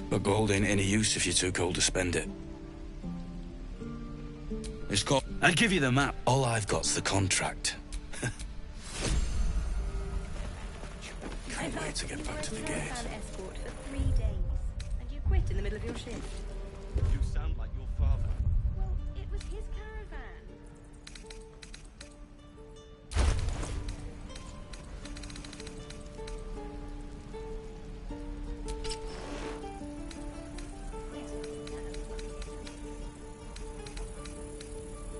But gold ain't any use if you're too cold to spend it. It's got... I'll give you the map. All I've got's the contract. Can't wait to get back to the gate. Escort for 3 days, and you quit in the middle of your shift. You sound like your father. Well, it was his caravan.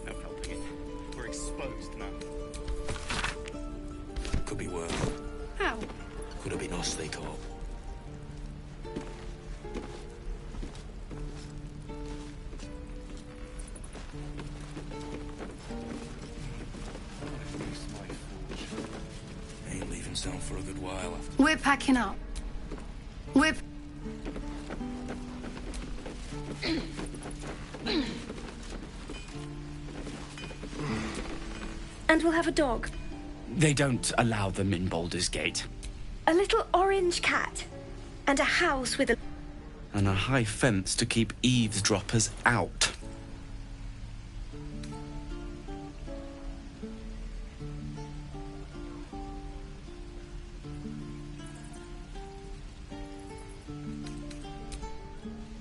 No helping it. We're exposed now. Could be worse. How? Could have been us, they thought. Ain't leaving town for a good while after. We're packing up. We're... And we'll have a dog. They don't allow them in Baldur's Gate. A little orange cat. And a house with a... And a high fence to keep eavesdroppers out.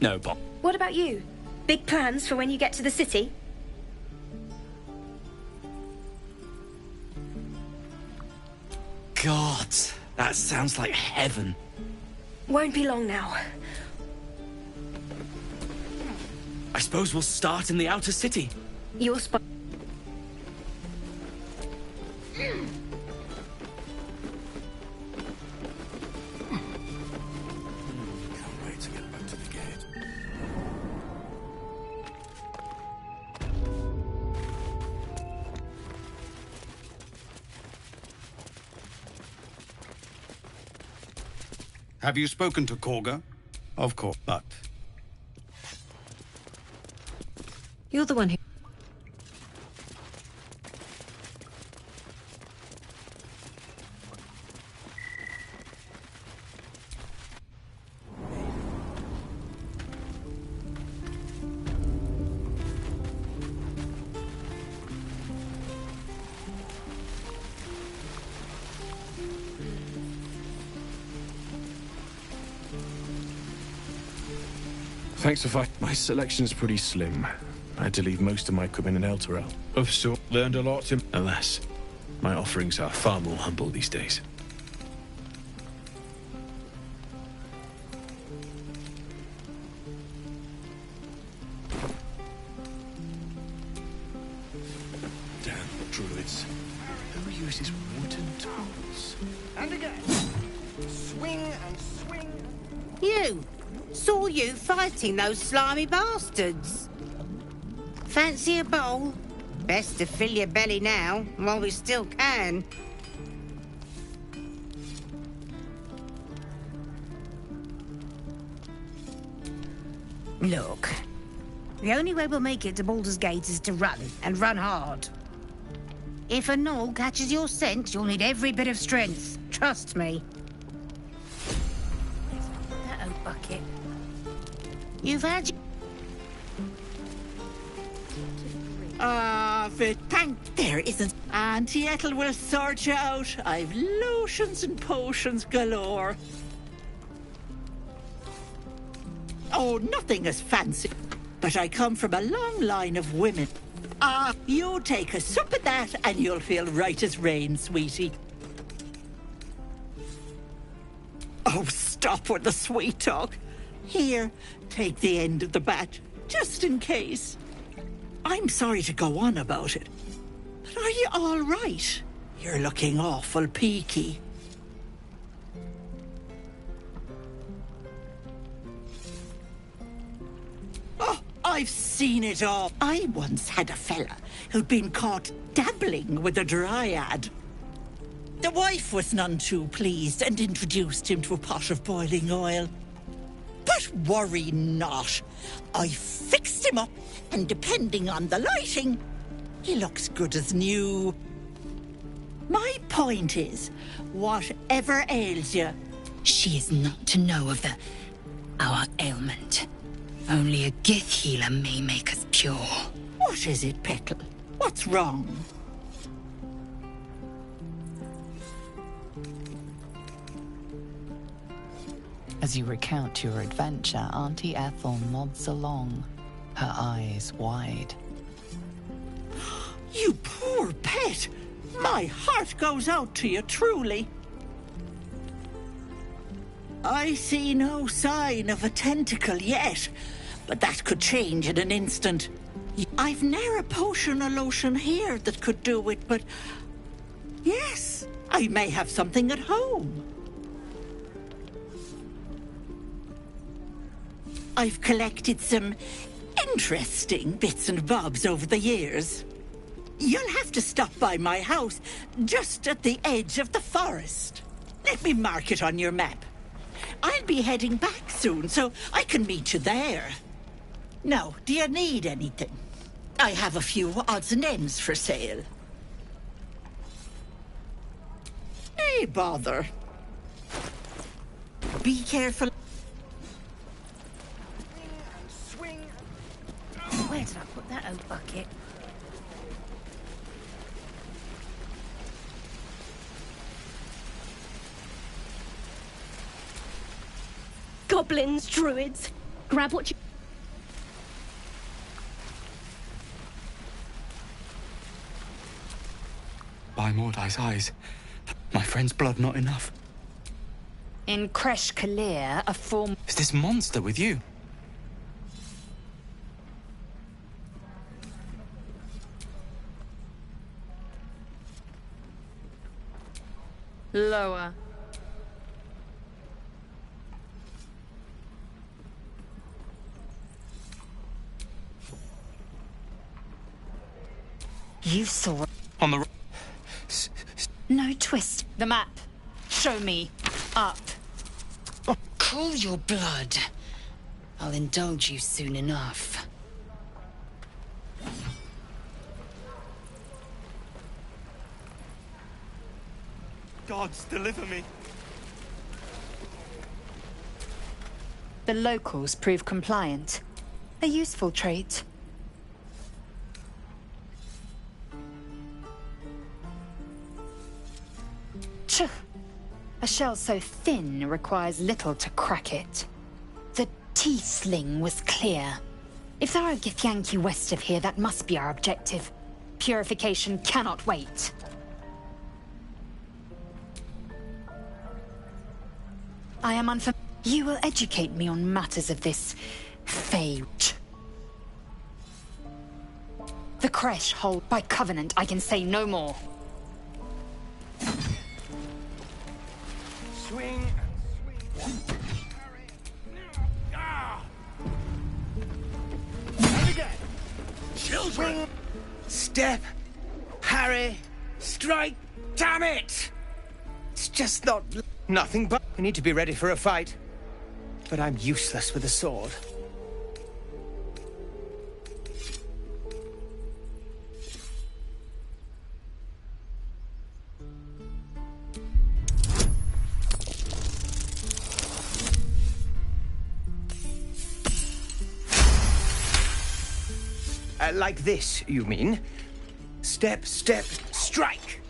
No, Bob. What about you? Big plans for when you get to the city? God, that sounds like heaven. Won't be long now. I suppose we'll start in the outer city. Your spot. Can't wait to get back to the gate. Have you spoken to Korga? Of course, but... You're the one who... Thanks for fighting. My selection's pretty slim. I had to leave most of my equipment in Elturel. Of sort, learned a lot. Alas, my offerings are far more humble these days. Damn druids. Who uses wooden tools? And again. Swing and swing. You! Saw you fighting those slimy bastards. Fancy a bowl? Best to fill your belly now, while we still can. Look, the only way we'll make it to Baldur's Gate is to run, and run hard. If a gnoll catches your scent, you'll need every bit of strength. Trust me. That old bucket. You've had... Thank there isn't. Auntie Ethel will sort you out. I've lotions and potions galore. Oh, nothing as fancy. But I come from a long line of women. You take a sup of that and you'll feel right as rain, sweetie. Oh, stop with the sweet talk. Here, take the end of the bat, just in case. I'm sorry to go on about it, but are you all right? You're looking awful peaky. Oh, I've seen it all. I once had a fella who'd been caught dabbling with a dryad. The wife was none too pleased and introduced him to a pot of boiling oil. But worry not. I fixed him up, and depending on the lighting, he looks good as new. My point is, whatever ails you, she is not to know of the our ailment. Only a Gith healer may make us pure. What is it, Petal? What's wrong? As you recount your adventure, Auntie Ethel nods along, her eyes wide. You poor pet! My heart goes out to you, truly. I see no sign of a tentacle yet, but that could change in an instant. I've ne'er a potion or lotion here that could do it, but... yes, I may have something at home. I've collected some interesting bits and bobs over the years. You'll have to stop by my house, just at the edge of the forest. Let me mark it on your map. I'll be heading back soon, so I can meet you there. Now, do you need anything? I have a few odds and ends for sale. Hey, bother. Be careful. Where did I put that old bucket? Goblins, druids, grab what you... By Mordai's eyes, my friend's blood not enough. In Kresh Kalir, a form... Is this monster with you? Lower. You saw... On the... No twist. The map. Show me. Up. Cool your blood. I'll indulge you soon enough. Gods, deliver me. The locals prove compliant. A useful trait. Tch! A shell so thin requires little to crack it. The T-sling was clear. If there are Githyanki west of here, that must be our objective. Purification cannot wait. I am unfamiliar. You will educate me on matters of this fate. The Kresh hold by covenant. I can say no more. Swing and swing. And again. Children! Step. Harry. Strike. Damn it! It's just not... nothing but... I need to be ready for a fight. But I'm useless with a sword. Like this, you mean? Step, step, strike.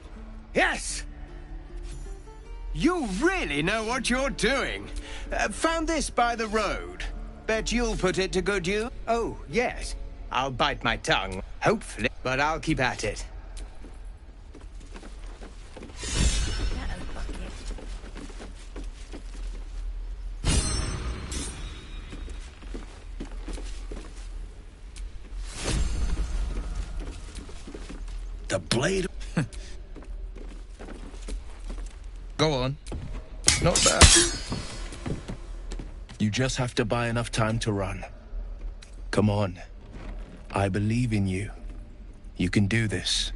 Yes! You really know what you're doing. Found this by the road. Bet you'll put it to good use. Oh, yes. I'll bite my tongue. Hopefully. But I'll keep at it. That old bucket. The blade... Go on. Not bad. You just have to buy enough time to run. Come on. I believe in you. You can do this.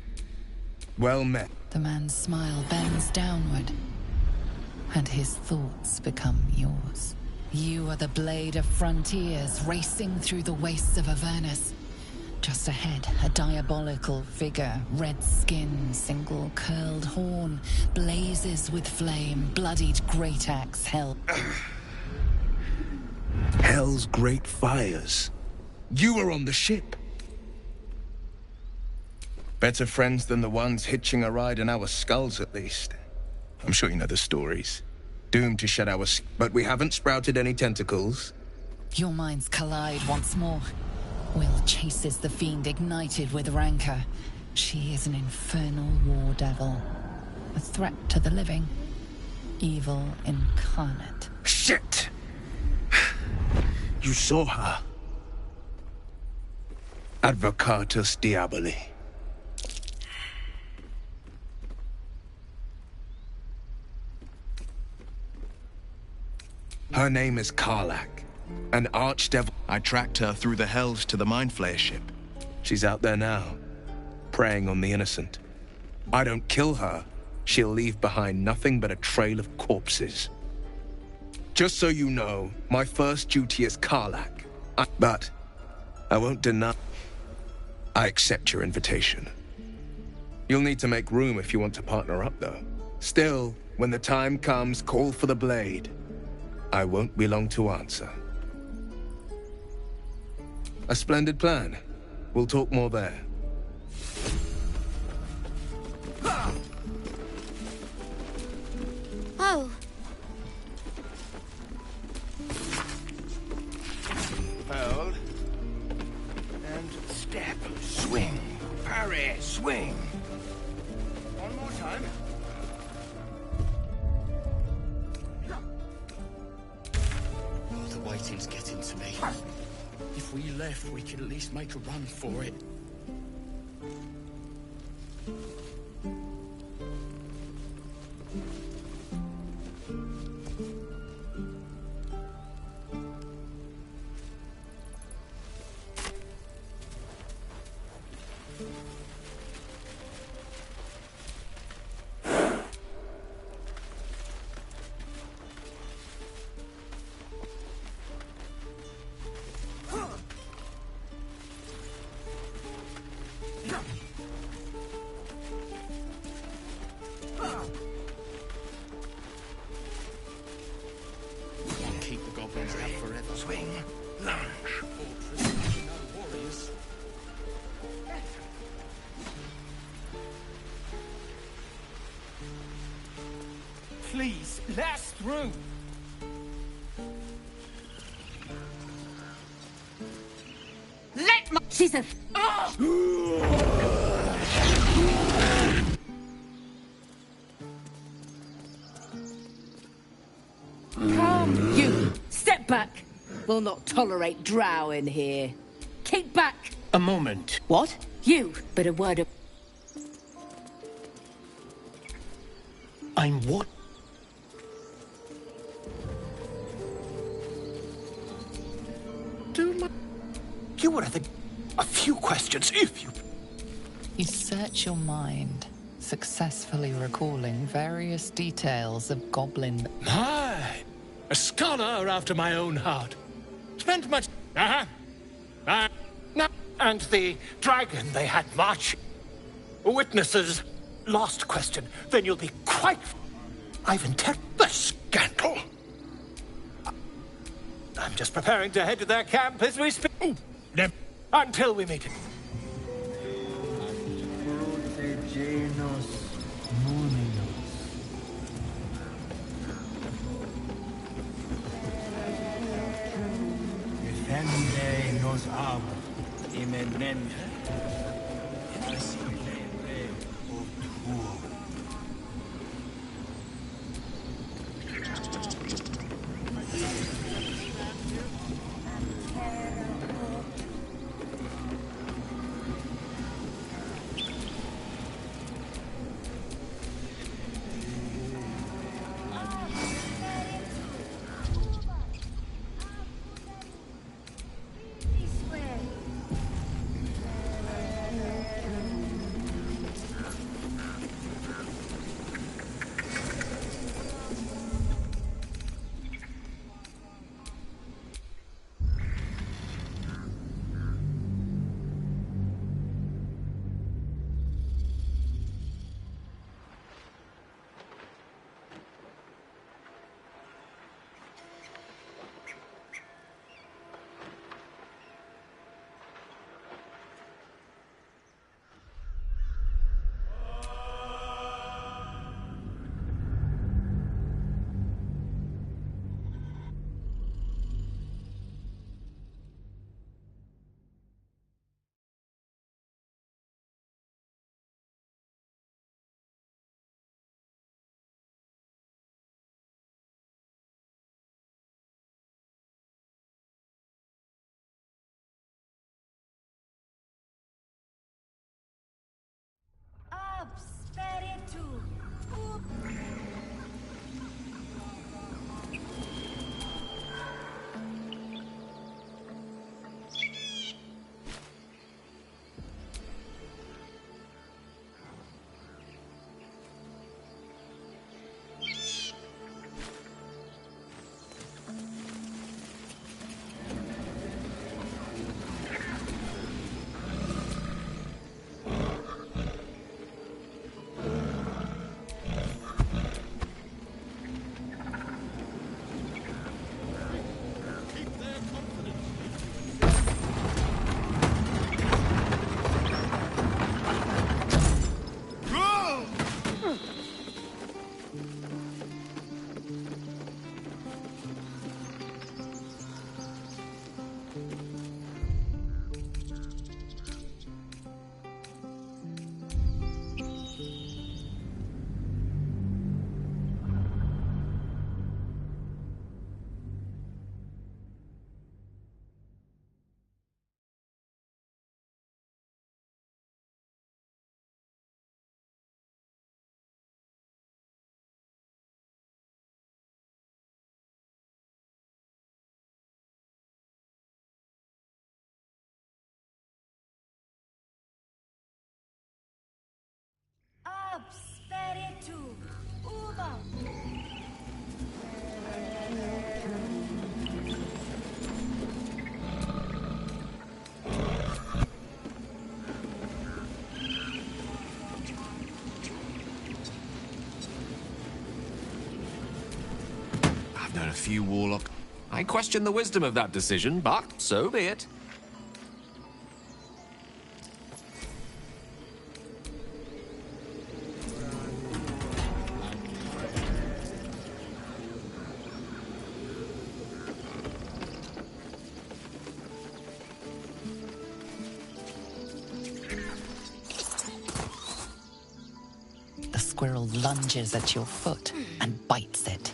Well met. The man's smile bends downward, and his thoughts become yours. You are the blade of frontiers racing through the wastes of Avernus. Just ahead, a diabolical figure, red skin, single curled horn, blazes with flame, bloodied great axe held. Hell's great fires. You were on the ship. Better friends than the ones hitching a ride in our skulls, at least. I'm sure you know the stories. Doomed to shed our... But we haven't sprouted any tentacles. Your minds collide once more. Will chases the fiend ignited with rancor. She is an infernal war devil. A threat to the living. Evil incarnate. Shit! You saw her. Advocatus Diaboli. Her name is Karlach, an archdevil. I tracked her through the hells to the Mind Flayer ship. She's out there now, preying on the innocent. I don't kill her, she'll leave behind nothing but a trail of corpses. Just so you know, my first duty is Karlach. But I won't deny... I accept your invitation. You'll need to make room if you want to partner up, though. Still, when the time comes, call for the blade. I won't be long to answer. A splendid plan. We'll talk more there. Oh. Hold. And step. Swing. Parry. Swing. One more time. Oh, the waiting's getting to me. If we left, we could at least make a run for it. Keep the goblins out forever. Swing. Lunge. Fortress, no warriors. Please, last through. Let my... She's a... Calm, you. Step back. We'll not tolerate drow in here. Keep back. A moment. What? You. But a word of... I'm what? You were the... A few questions, if you... You search your mind, successfully recalling various details of goblin... My! A scholar after my own heart. Spent much... No, and the dragon they had marching. Witnesses. Last question. Then you'll be quite... I've interpreted the scandal. I'm just preparing to head to their camp as we speak. Ooh, never. Until we meet. Defende nos amo, imenmente. Ab spiritu uva. I've known a few warlock. I question the wisdom of that decision, but so be it. The squirrel lunges at your foot and bites it.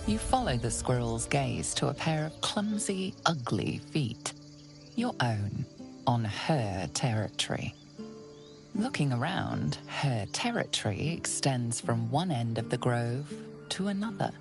You follow the squirrel's gaze to a pair of clumsy, ugly feet. Your own, on her territory. Looking around, her territory extends from one end of the grove to another.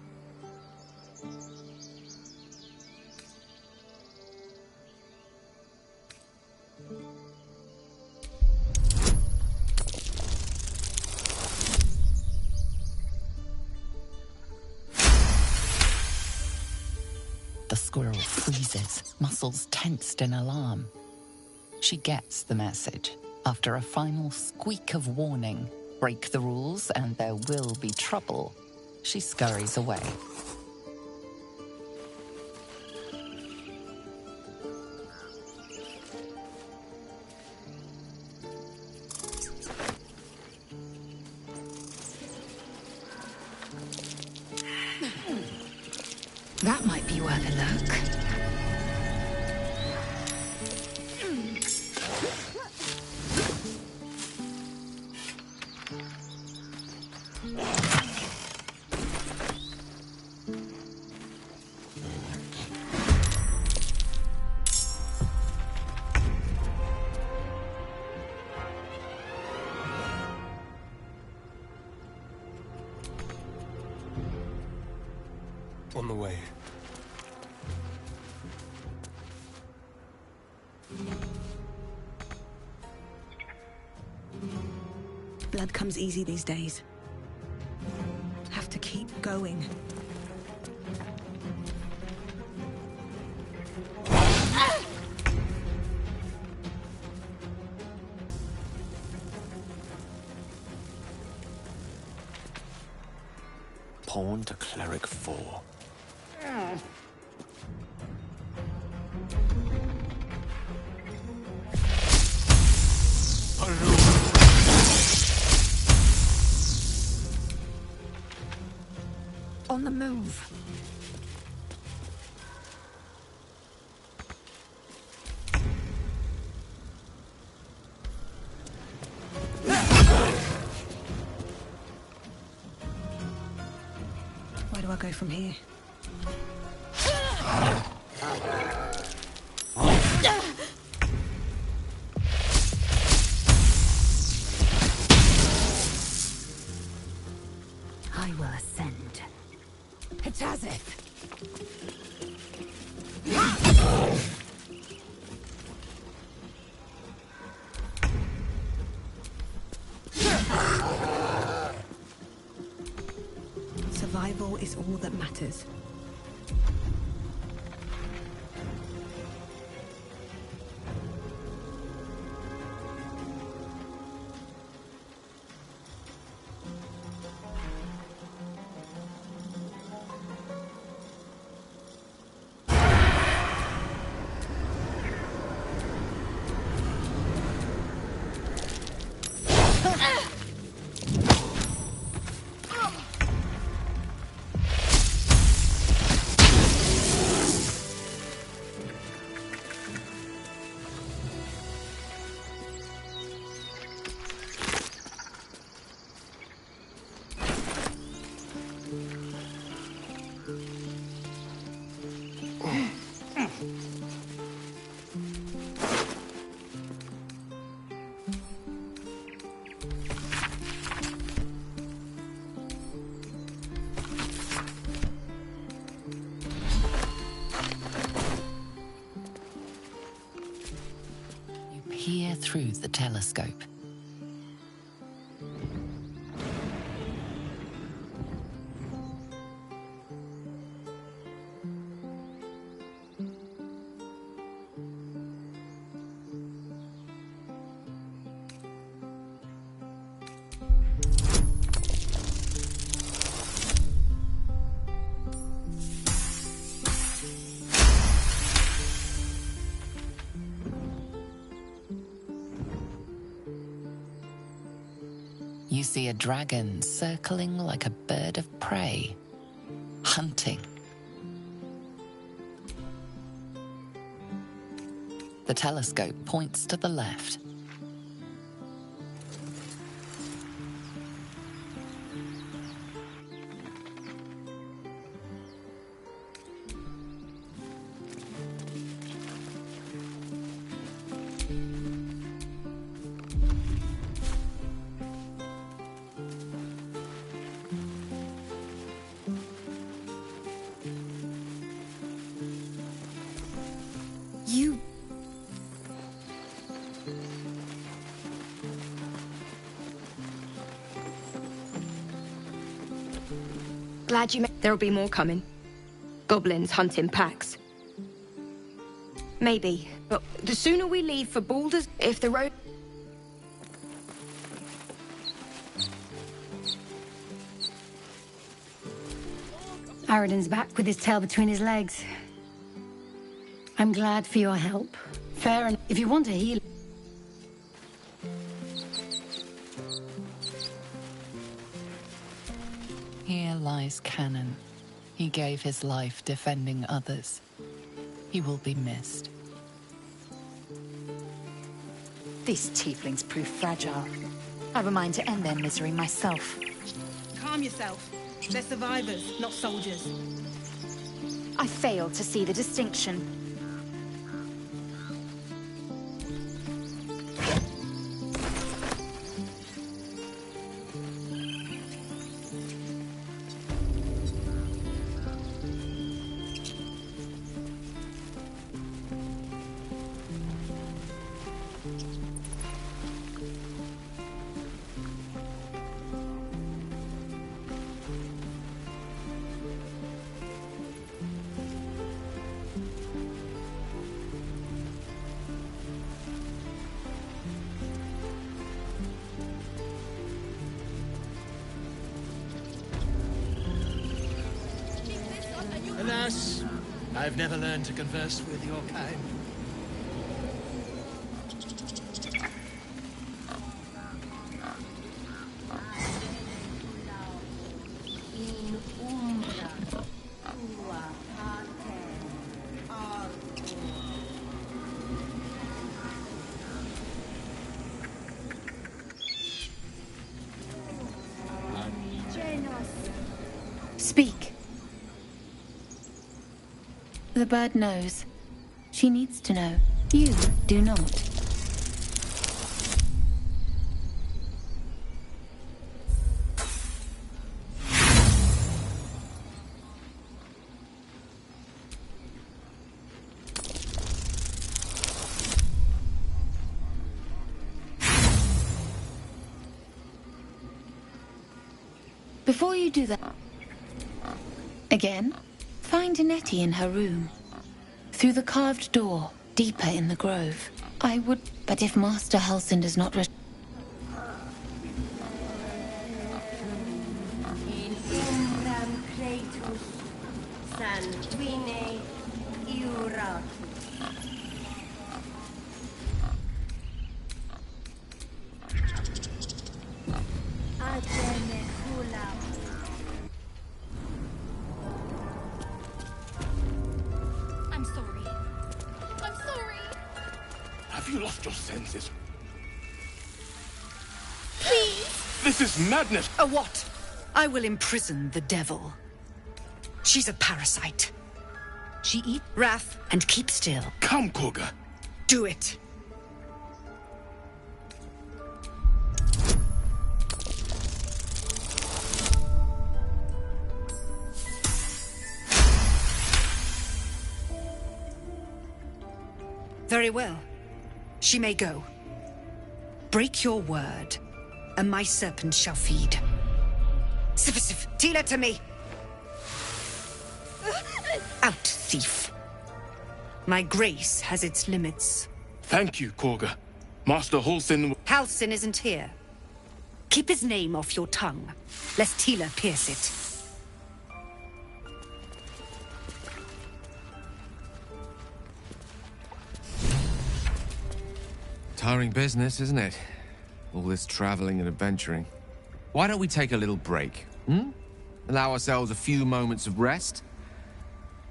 The squirrel freezes, muscles tensed in alarm. She gets the message. After a final squeak of warning, break the rules and there will be trouble, she scurries away. That might be worth a look. On the way. Blood comes easy these days. Have to keep going. Pawn to cleric 4. On the move. Where do I go from here? I will ascend. Hetazeth! Survival is all that matters. through the telescope. You see a dragon circling like a bird of prey, hunting. The telescope points to the left. Glad you There'll be more coming. Goblins hunting packs. Maybe, but the sooner we leave for Baldur's, if the road... Aradin's back with his tail between his legs. I'm glad for your help. Fair enough. If you want to heal... Here lies Cannon. He gave his life defending others. He will be missed. These tieflings prove fragile. I've a mind to end their misery myself. Calm yourself. They're survivors, not soldiers. I fail to see the distinction. Alas, I've never learned to converse with your kind. Speak. The bird knows. She needs to know. You do not. Before you do that... Again, find Nettie in her room. Through the carved door, deeper in the grove. I would... But if Master Halsin does not... I'm sorry. I'm sorry. Have you lost your senses? Please. This is madness! A what? I will imprison the devil. She's a parasite. She eats wrath and keep still. Come, Kagha. Do it. Very well. She may go. Break your word, and my serpent shall feed. Sif, Tila to me! Out, thief. My grace has its limits. Thank you, Korga. Master Halsin... Halsin isn't here. Keep his name off your tongue, lest Tila pierce it. Tiring business, isn't it? All this traveling and adventuring. Why don't we take a little break, Allow ourselves a few moments of rest?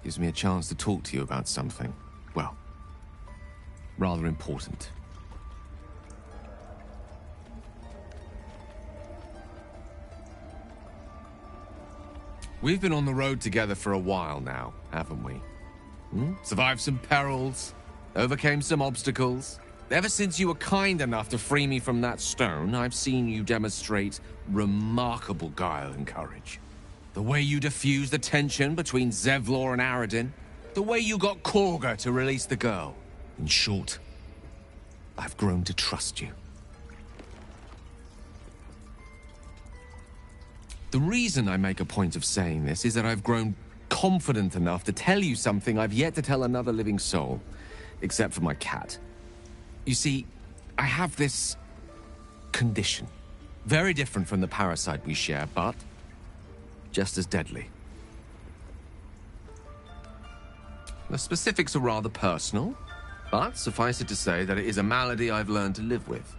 Gives me a chance to talk to you about something, well, rather important. We've been on the road together for a while now, haven't we? Survived some perils, overcame some obstacles. Ever since you were kind enough to free me from that stone, I've seen you demonstrate remarkable guile and courage. The way you diffused the tension between Zevlor and Aradin. The way you got Korga to release the girl. In short, I've grown to trust you. The reason I make a point of saying this is that I've grown confident enough to tell you something I've yet to tell another living soul, except for my cat. You see, I have this condition. Very different from the parasite we share, but just as deadly. The specifics are rather personal, but suffice it to say that it is a malady I've learned to live with,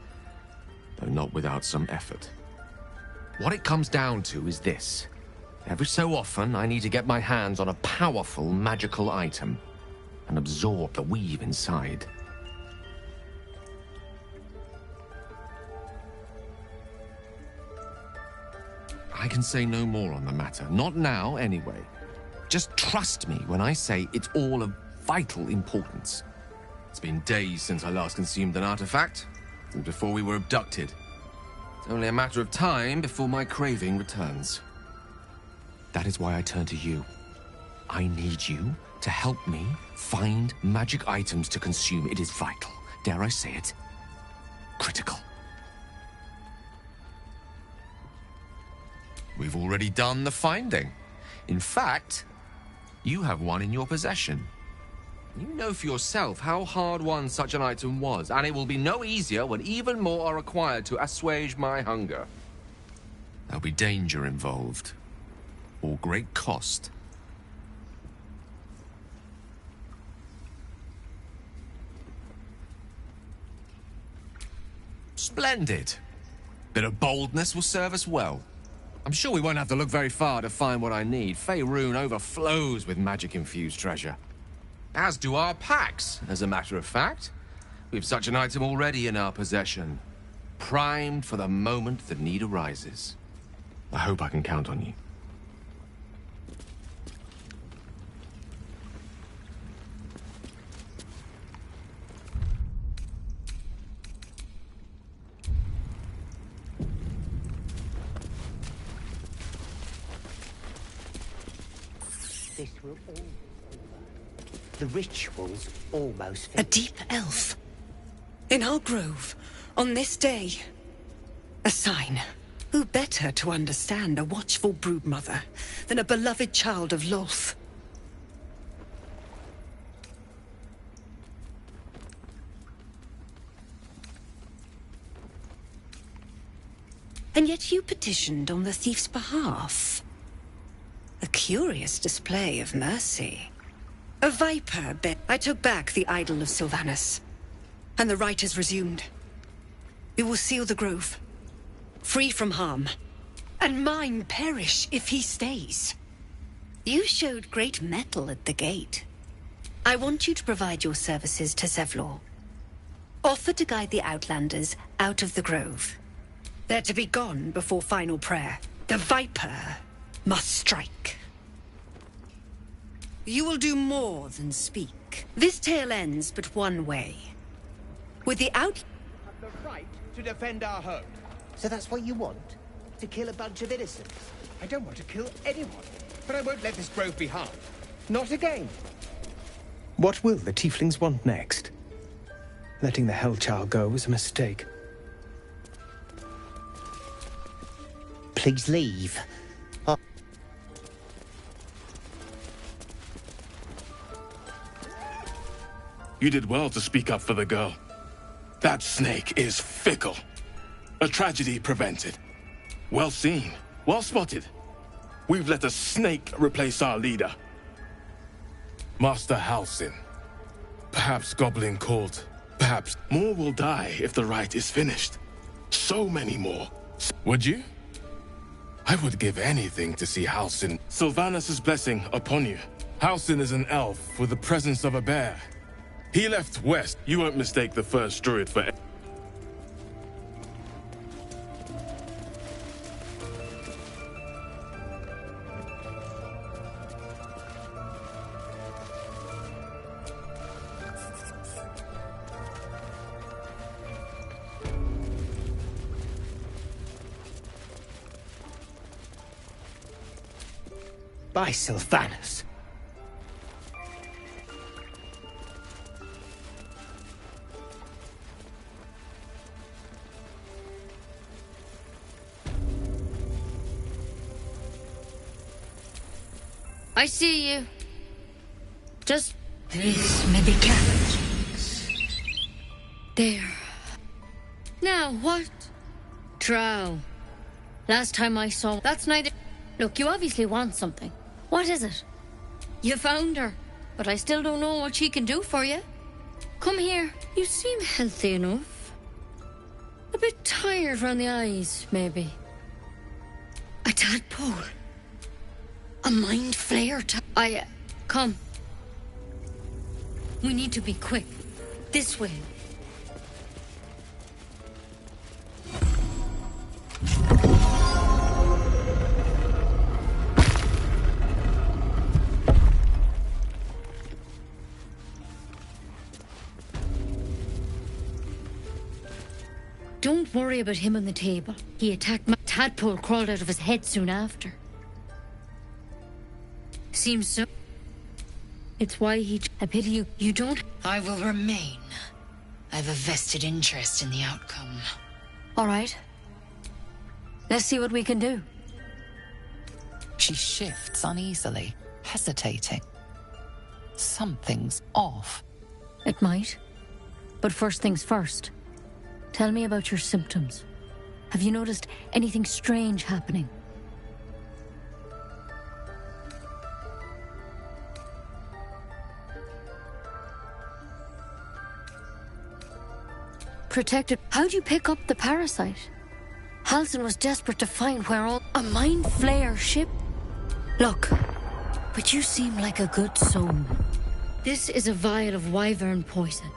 though not without some effort. What it comes down to is this. Every so often, I need to get my hands on a powerful magical item and absorb the weave inside. I can say no more on the matter. Not now, anyway. Just trust me when I say it's all of vital importance. It's been days since I last consumed an artifact, and before we were abducted. It's only a matter of time before my craving returns. That is why I turn to you. I need you to help me find magic items to consume. It is vital. Dare I say it? Critical. We've already done the finding. In fact, you have one in your possession. You know for yourself how hard-won such an item was, and it will be no easier when even more are required to assuage my hunger. There'll be danger involved, or great cost. Splendid. Bit of boldness will serve us well. I'm sure we won't have to look very far to find what I need. Faerun overflows with magic-infused treasure. As do our packs, as a matter of fact. We have such an item already in our possession. Primed for the moment the need arises. I hope I can count on you. This will all... The ritual's almost finished. A deep elf. In our grove, on this day. A sign. Who better to understand a watchful broodmother than a beloved child of Lolth? And yet you petitioned on the thief's behalf. A curious display of mercy. A viper bit. I took back the idol of Sylvanas, and the rite is resumed. We will seal the grove, free from harm, and mine perish if he stays. You showed great mettle at the gate. I want you to provide your services to Zevlor. Offer to guide the Outlanders out of the grove. They're to be gone before final prayer. The viper must strike. You will do more than speak. This tale ends but one way. With the Have the right to defend our home. So that's what you want? To kill a bunch of innocents? I don't want to kill anyone, but I won't let this grove be harmed. Not again. What will the tieflings want next? Letting the Hellchild go was a mistake. please leave? Oh. You did well to speak up for the girl. That snake is fickle. A tragedy prevented. Well seen. Well spotted. We've let a snake replace our leader. Master Halsin. Perhaps Goblin called. Perhaps more will die if the rite is finished. So many more. Would you? I would give anything to see Halsin. Sylvanus' blessing upon you. Halsin is an elf with the presence of a bear. He left west. You won't mistake the first druid for... By Sylvanus. I see you. Just... This may be carriage. There. Now, what? Drow. Last time I saw... That's neither... Look, you obviously want something. What is it? You found her, but I still don't know what she can do for you. Come here. You seem healthy enough. A bit tired round the eyes, maybe. A tadpole. A mind flayer. Come. We need to be quick. This way. Don't worry about him on the table. He attacked my tadpole, crawled out of his head soon after. Seems so. It's why he... I pity you don't... I will remain. I have a vested interest in the outcome. All right. Let's see what we can do. She shifts uneasily, hesitating. Something's off. It might. But first things first. Tell me about your symptoms. Have you noticed anything strange happening? Protected. How'd you pick up the parasite? Halsin was desperate to find where all... A mind flayer ship? Look, but you seem like a good soul. This is a vial of wyvern poison.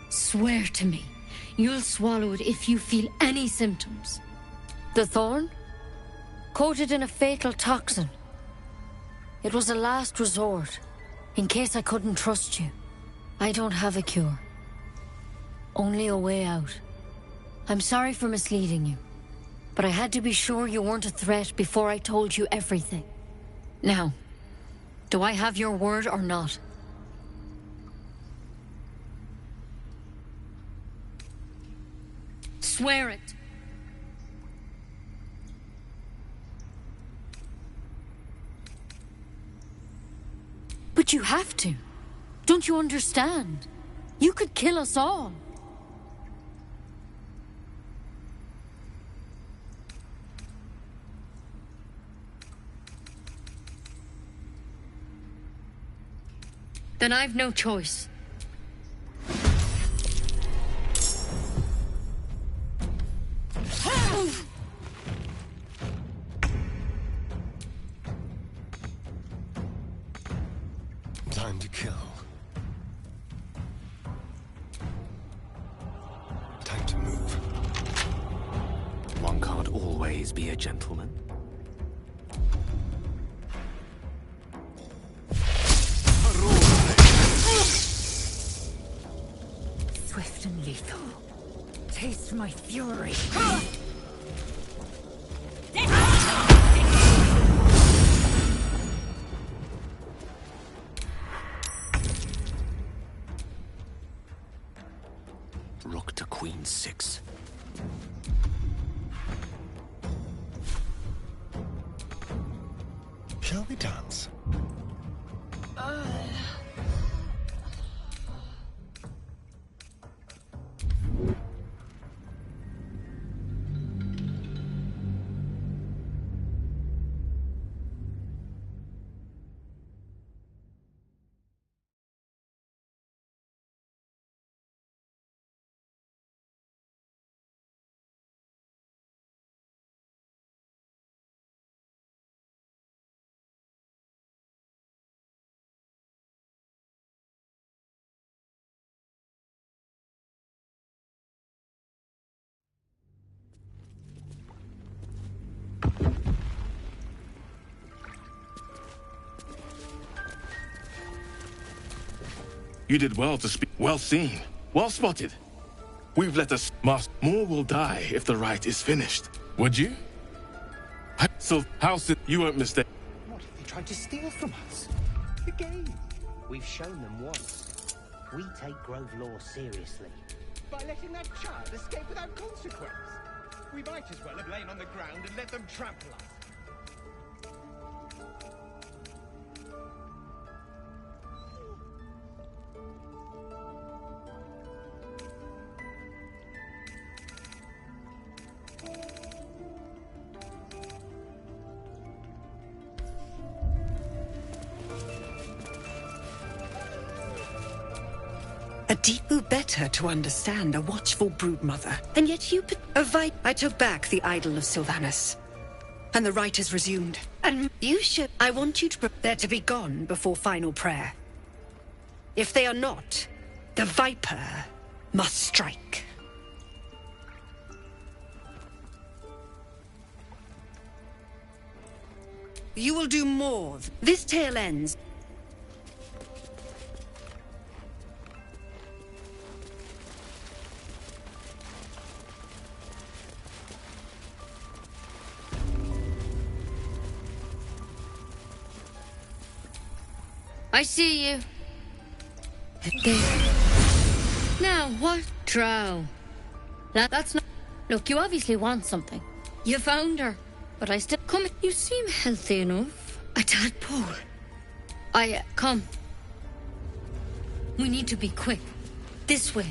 Swear to me, you'll swallow it if you feel any symptoms. The thorn? Coated in a fatal toxin. It was a last resort, in case I couldn't trust you. I don't have a cure. Only a way out. I'm sorry for misleading you, but I had to be sure you weren't a threat before I told you everything. Now, do I have your word or not? Swear it. But you have to. Don't you understand? You could kill us all. Then I've no choice. Time to kill. Time to move. One can't always be a gentleman. Swift and lethal. Taste my fury. Rook to Queen 6. Shall we dance? You did well to speak. Well seen. Well spotted. We've let us master. More will die if the rite is finished. Would you? So, Halsin, you won't mistake. What if they tried to steal from us? The game. We've shown them once. We take Grove law seriously. By letting that child escape without consequence. We might as well have lain on the ground and let them trample us. A deeper better to understand a watchful broodmother. And yet you I took back the idol of Sylvanus. And the rite is resumed. And you should... I want you to... They're to be gone before final prayer. If they are not, the Viper must strike. You will do more. This tale ends. I see you. Now, what? Drow. That's not... Look, you obviously want something. You found her. But I still... Come, you seem healthy enough. A tadpole. Come. We need to be quick. This way.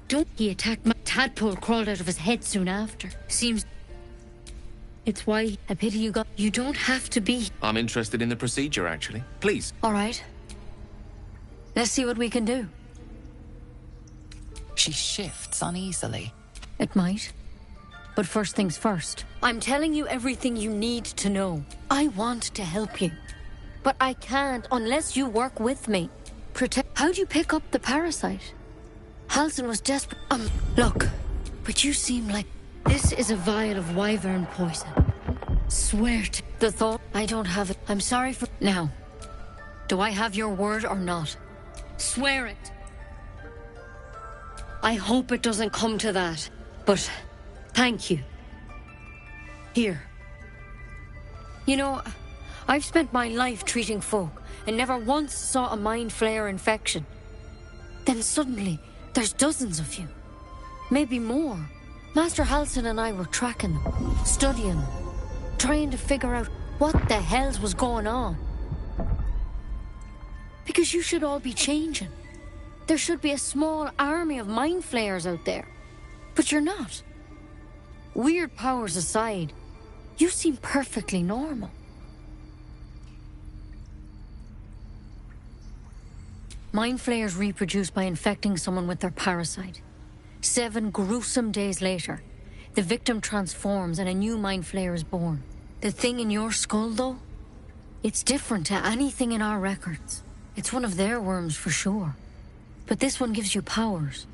Don't he attacked my tadpole crawled out of his head soon after. Seems it's why a pity you got. You don't have to be. I'm interested in the procedure, actually. Please. All right. Let's see what we can do. She shifts uneasily. It might. But first things first. I'm telling you everything you need to know. I want to help you. But I can't unless you work with me. How'd you pick up the parasite? Halsin was desperate. Look, but you seem like... This is a vial of wyvern poison. Swear to... The thought... I don't have it. I'm sorry for... Now, do I have your word or not? Swear it. I hope it doesn't come to that. But, thank you. Here. You know, I've spent my life treating folk and never once saw a mind flayer infection. Then suddenly... There's dozens of you. Maybe more. Master Halsin and I were tracking them, studying them, trying to figure out what the hells was going on. Because you should all be changing. There should be a small army of mind flayers out there. But you're not. Weird powers aside, you seem perfectly normal. Mind flayers reproduce by infecting someone with their parasite. 7 gruesome days later, the victim transforms and a new mind flayer is born. The thing in your skull, though, it's different to anything in our records. It's one of their worms for sure. But this one gives you powers.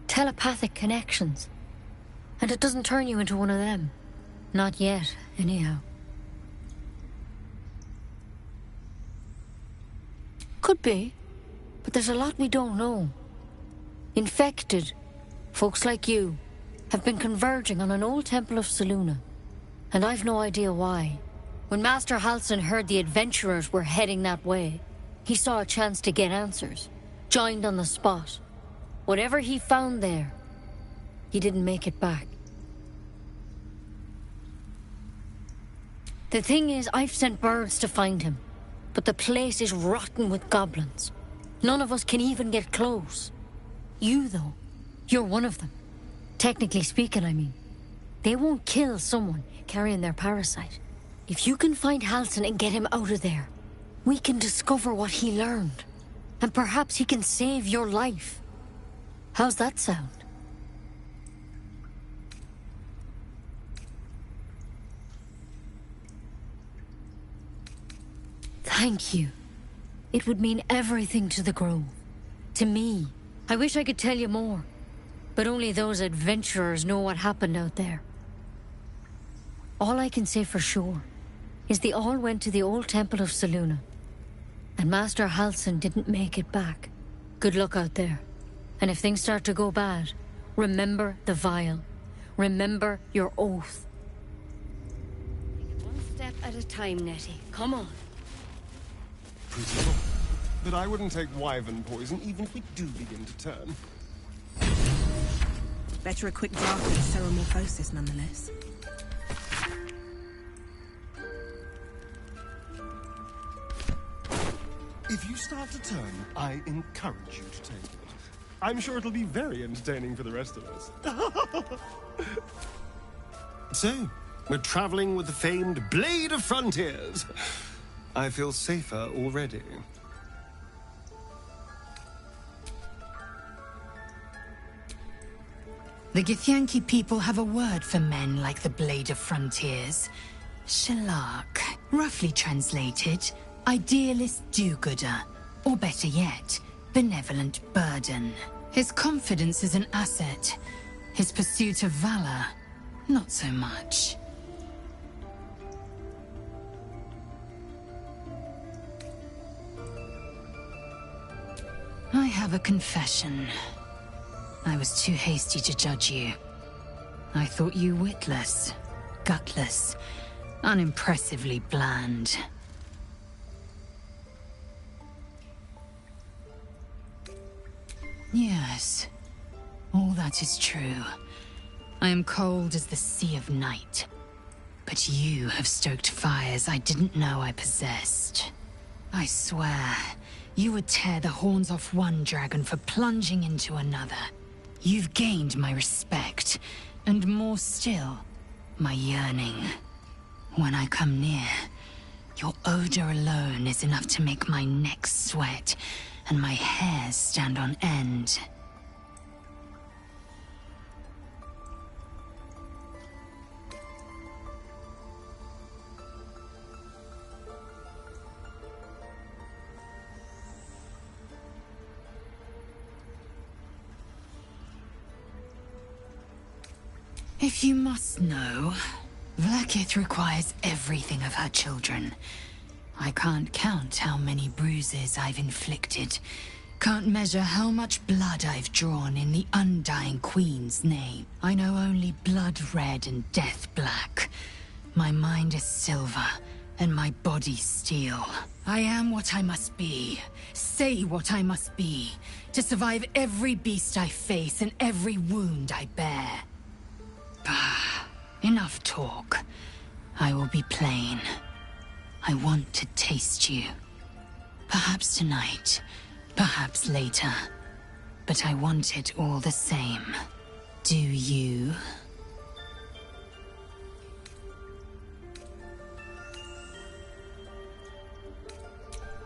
Telepathic connections. And it doesn't turn you into one of them. Not yet, anyhow. Could be. But there's a lot we don't know. Infected, folks like you, have been converging on an old temple of Selûne. And I've no idea why. When Master Halsin heard the adventurers were heading that way, he saw a chance to get answers. Joined on the spot. Whatever he found there, he didn't make it back. The thing is, I've sent birds to find him, but the place is rotten with goblins. None of us can even get close. You, though, you're one of them. Technically speaking, I mean. They won't kill someone carrying their parasite. If you can find Halsin and get him out of there, we can discover what he learned. And perhaps he can save your life. How's that sound? Thank you. It would mean everything to the Grove. To me. I wish I could tell you more. But only those adventurers know what happened out there. All I can say for sure is they all went to the old temple of Selûne. And Master Halsin didn't make it back. Good luck out there. And if things start to go bad, remember the vial. Remember your oath. Take it one step at a time, Nettie. Come on. Pretty sure. But I wouldn't take wyvern poison even if we do begin to turn. Better a quick draft of Ceremorphosis, nonetheless. If you start to turn, I encourage you to take it. I'm sure it'll be very entertaining for the rest of us. So, we're traveling with the famed Blade of Frontiers. I feel safer already. The Githyanki people have a word for men like the Blade of Frontiers. Shalak. Roughly translated, idealist do-gooder. Or better yet, benevolent burden. His confidence is an asset. His pursuit of valor, not so much. I have a confession. I was too hasty to judge you. I thought you witless, gutless, unimpressively bland. Yes, all that is true. I am cold as the sea of night. But you have stoked fires I didn't know I possessed. I swear, you would tear the horns off one dragon for plunging into another. You've gained my respect, and more still, my yearning. When I come near, your odor alone is enough to make my neck sweat and my hairs stand on end. If you must know, Vlaakith requires everything of her children. I can't count how many bruises I've inflicted. Can't measure how much blood I've drawn in the Undying Queen's name. I know only blood red and death black. My mind is silver, and my body steel. I am what I must be. Say what I must be. To survive every beast I face and every wound I bear. Bah, enough talk. I will be plain. I want to taste you. Perhaps tonight, perhaps later. But I want it all the same. Do you?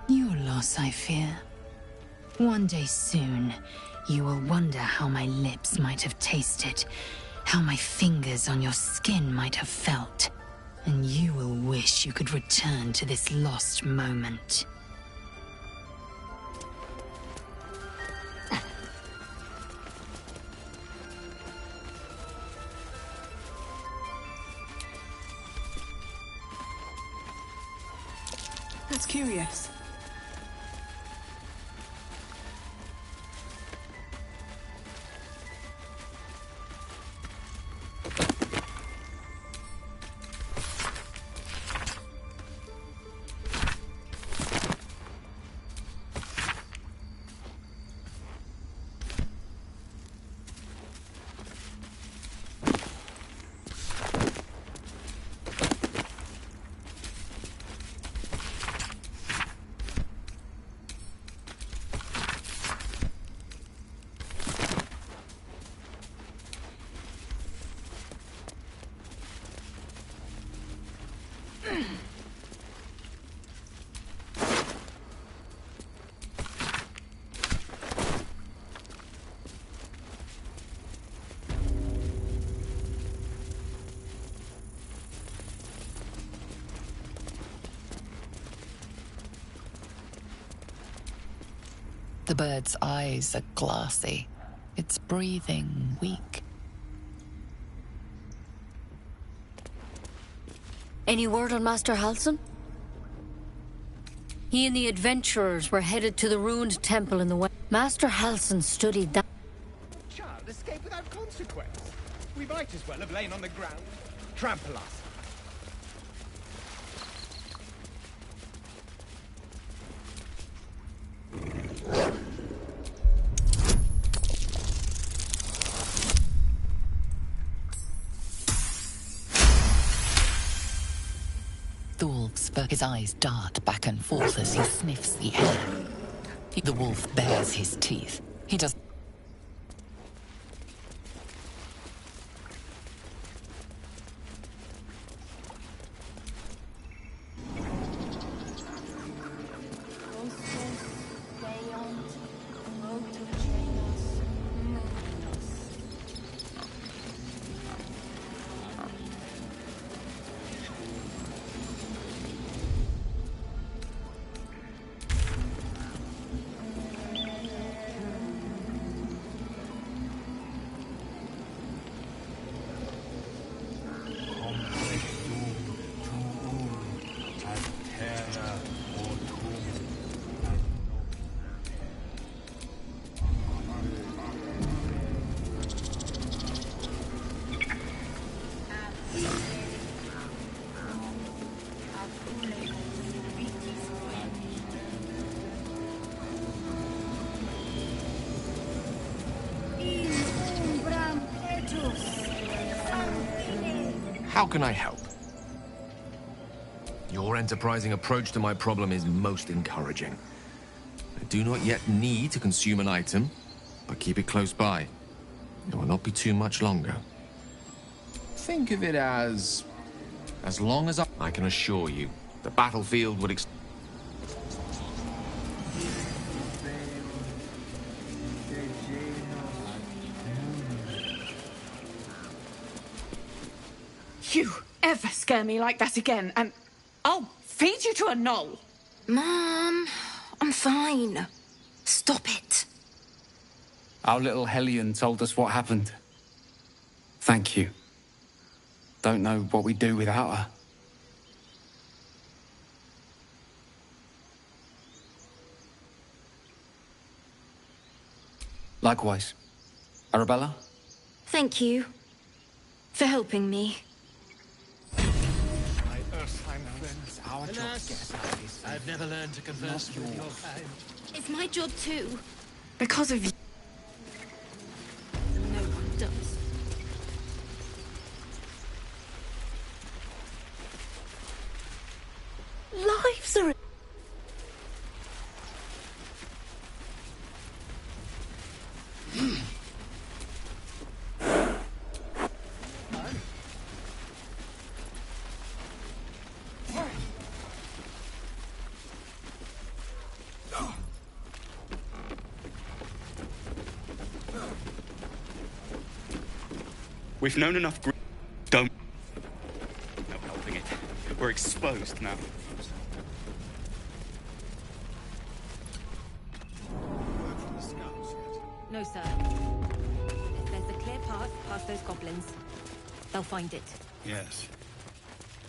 Your loss, I fear. One day soon, you will wonder how my lips might have tasted, how my fingers on your skin might have felt. And you will wish you could return to this lost moment. That's curious. The bird's eyes are glassy. Its breathing weak. Any word on Master Halsin? He and the adventurers were headed to the ruined temple in the west. Master Halsin studied that. Child escaped without consequence. We might as well have lain on the ground. Trample us. Thulf's, his eyes dart back and forth as he sniffs the air. The wolf bares his teeth. He does. How can I help? Your enterprising approach to my problem is most encouraging. I do not yet need to consume an item, but keep it close by. It will not be too much longer. Think of it as long as I can assure you, the battlefield would You ever scare me like that again, and I'll feed you to a gnoll. Mom, I'm fine. Stop it. Our little Hellion told us what happened. Thank you. Don't know what we'd do without her. Likewise. Arabella? Thank you for helping me. I've never learned to converse with your kind. It's my job too. Because of you. No one does. Lives are... We've known enough. Don't. No helping it. We're exposed now. No, sir. If there's a clear path past those goblins, they'll find it. Yes.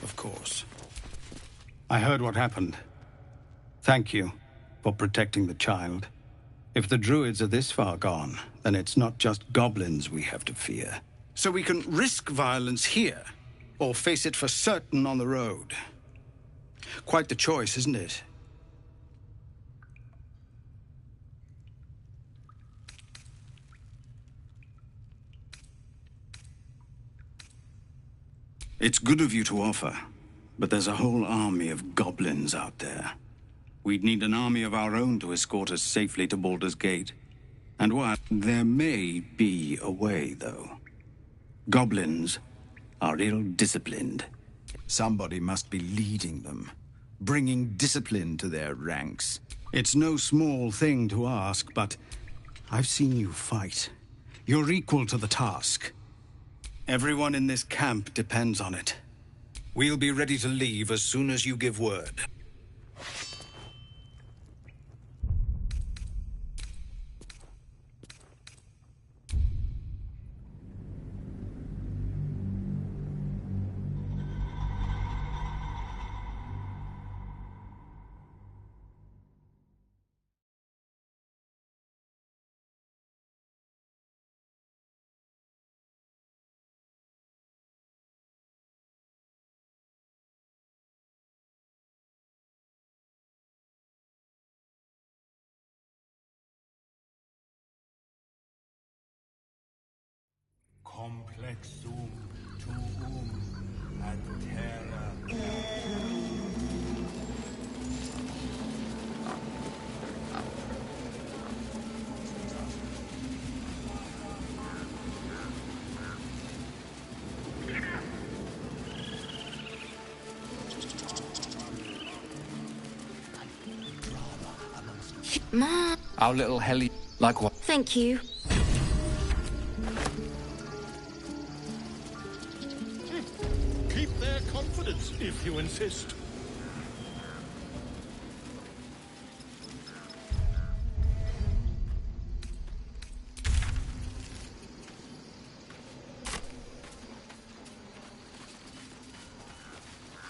Of course. I heard what happened. Thank you for protecting the child. If the druids are this far gone, then it's not just goblins we have to fear. So we can risk violence here, or face it for certain on the road. Quite the choice, isn't it? It's good of you to offer, but there's a whole army of goblins out there. We'd need an army of our own to escort us safely to Baldur's Gate. And while there may be a way, though. Goblins are ill-disciplined. Somebody must be leading them, bringing discipline to their ranks. It's no small thing to ask, but I've seen you fight. You're equal to the task. Everyone in this camp depends on it. We'll be ready to leave as soon as you give word. Complexum tuum ad terra. Mom. Our little Helly. Like what? Thank you. Keep their confidence, if you insist.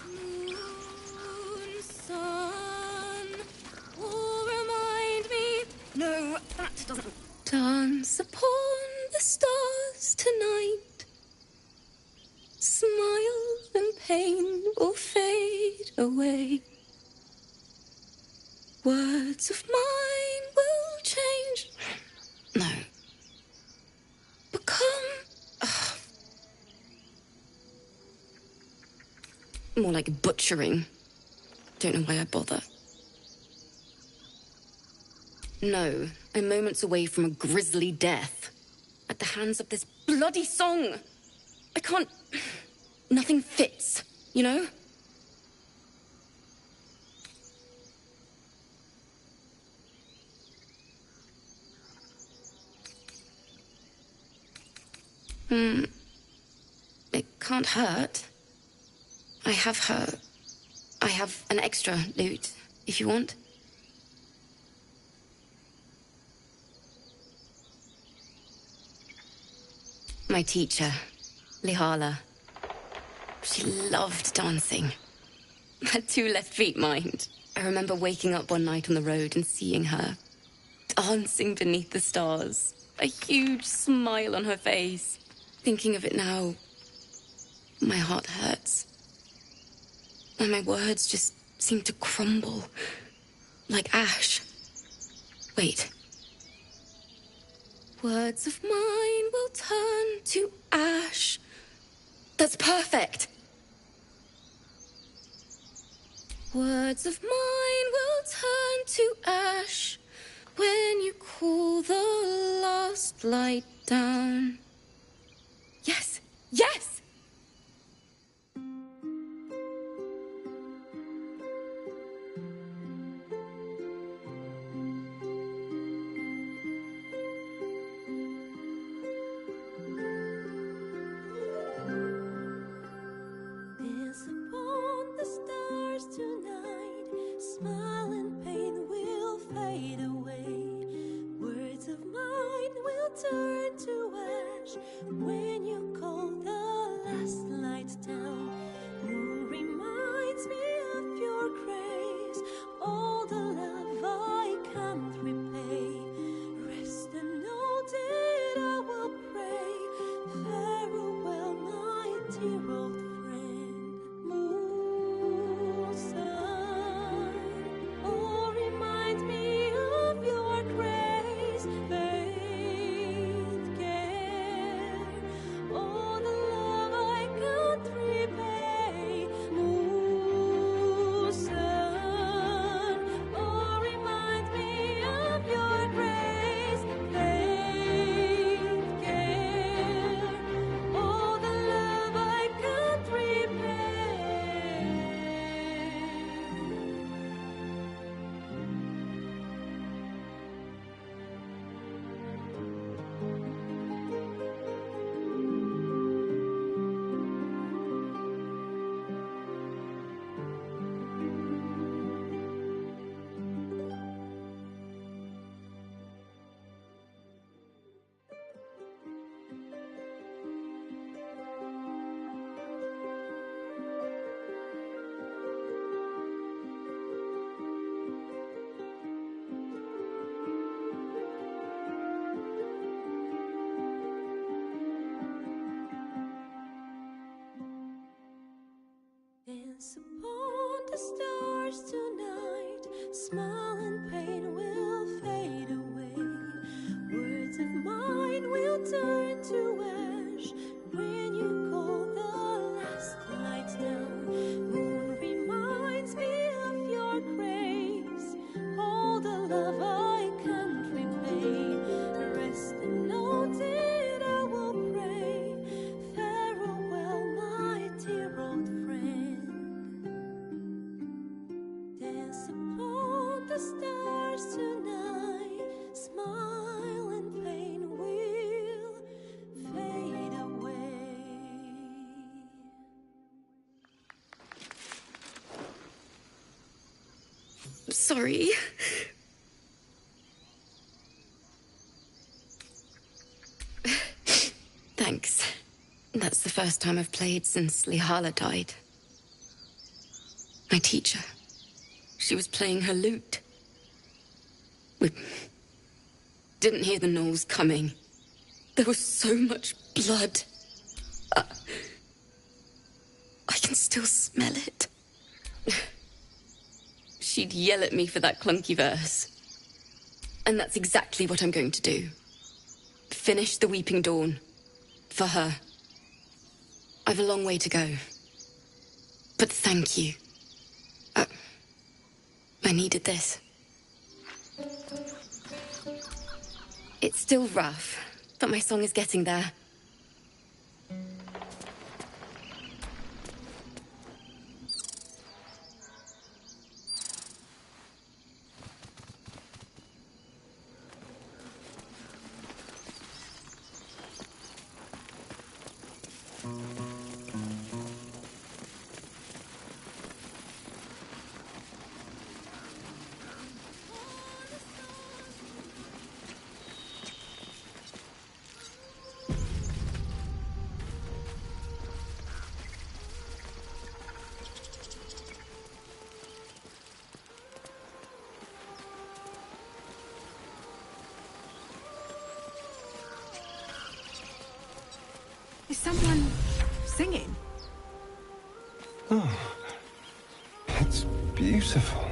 Moon, sun, will remind me. No, that doesn't. Dance upon the stars tonight. Smile and pain will fade away. Words of mine will change. No. Become. More like butchering. Don't know why I bother. No, I'm moments away from a grisly death. At the hands of this bloody song. I can't. Nothing fits, you know? It can't hurt. I have an extra loot, if you want. My teacher, Lihala. She loved dancing. Had 2 left feet, mind. I remember waking up one night on the road and seeing her dancing beneath the stars. A huge smile on her face. Thinking of it now, my heart hurts. And my words just seem to crumble. Like ash. Wait. Words of mine will turn to ash. That's perfect. Words of mine will turn to ash when you cool the last light down. Yes, yes! Dance upon the stars tonight. Smile and pain will fade away. Words of mine will turn to ash the stars tonight, smile and pain will fade away. Words of mine will turn to ash when you call the last lights down. Moon reminds me of your grace, all the love I can't repay. Rest and note it, I will pray. Farewell, my dear old friend. Dance upon the stars tonight, smile and pain will fade away. Sorry. Thanks. That's the first time I've played since Lihala died. My teacher. She was playing her lute. We didn't hear the gnolls coming. There was so much blood. I can still smell it. She'd yell at me for that clunky verse. And that's exactly what I'm going to do. Finish the Weeping Dawn. For her. I've a long way to go. But thank you. I needed this. It's still rough, but my song is getting there. Is someone singing? Oh, it's beautiful.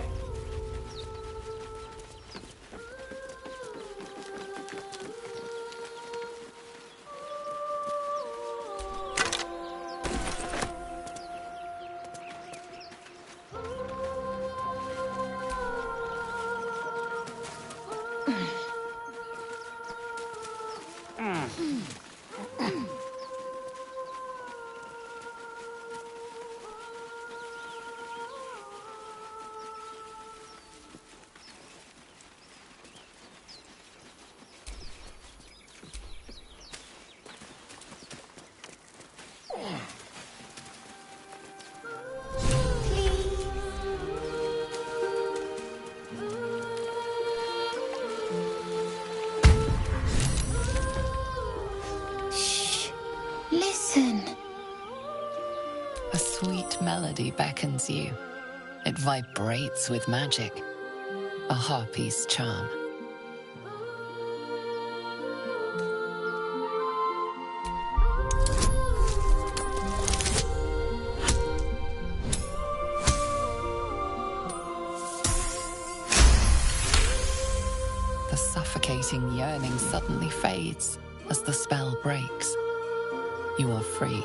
Listen. A sweet melody beckons you. It vibrates with magic. A harpy's charm. The suffocating yearning suddenly fades as the spell breaks. You are free.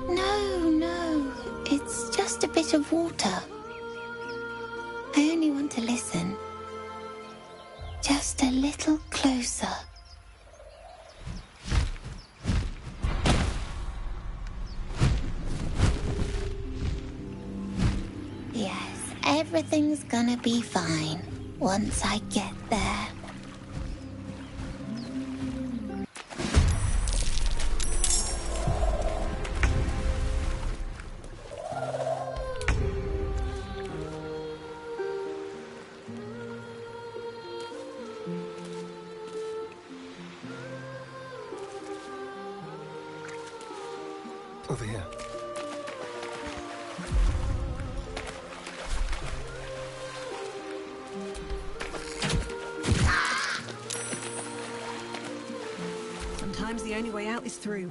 No. It's just a bit of water. I only want to listen. Just a little closer. Yes, everything's gonna be fine once I get there. Over here. Sometimes the only way out is through.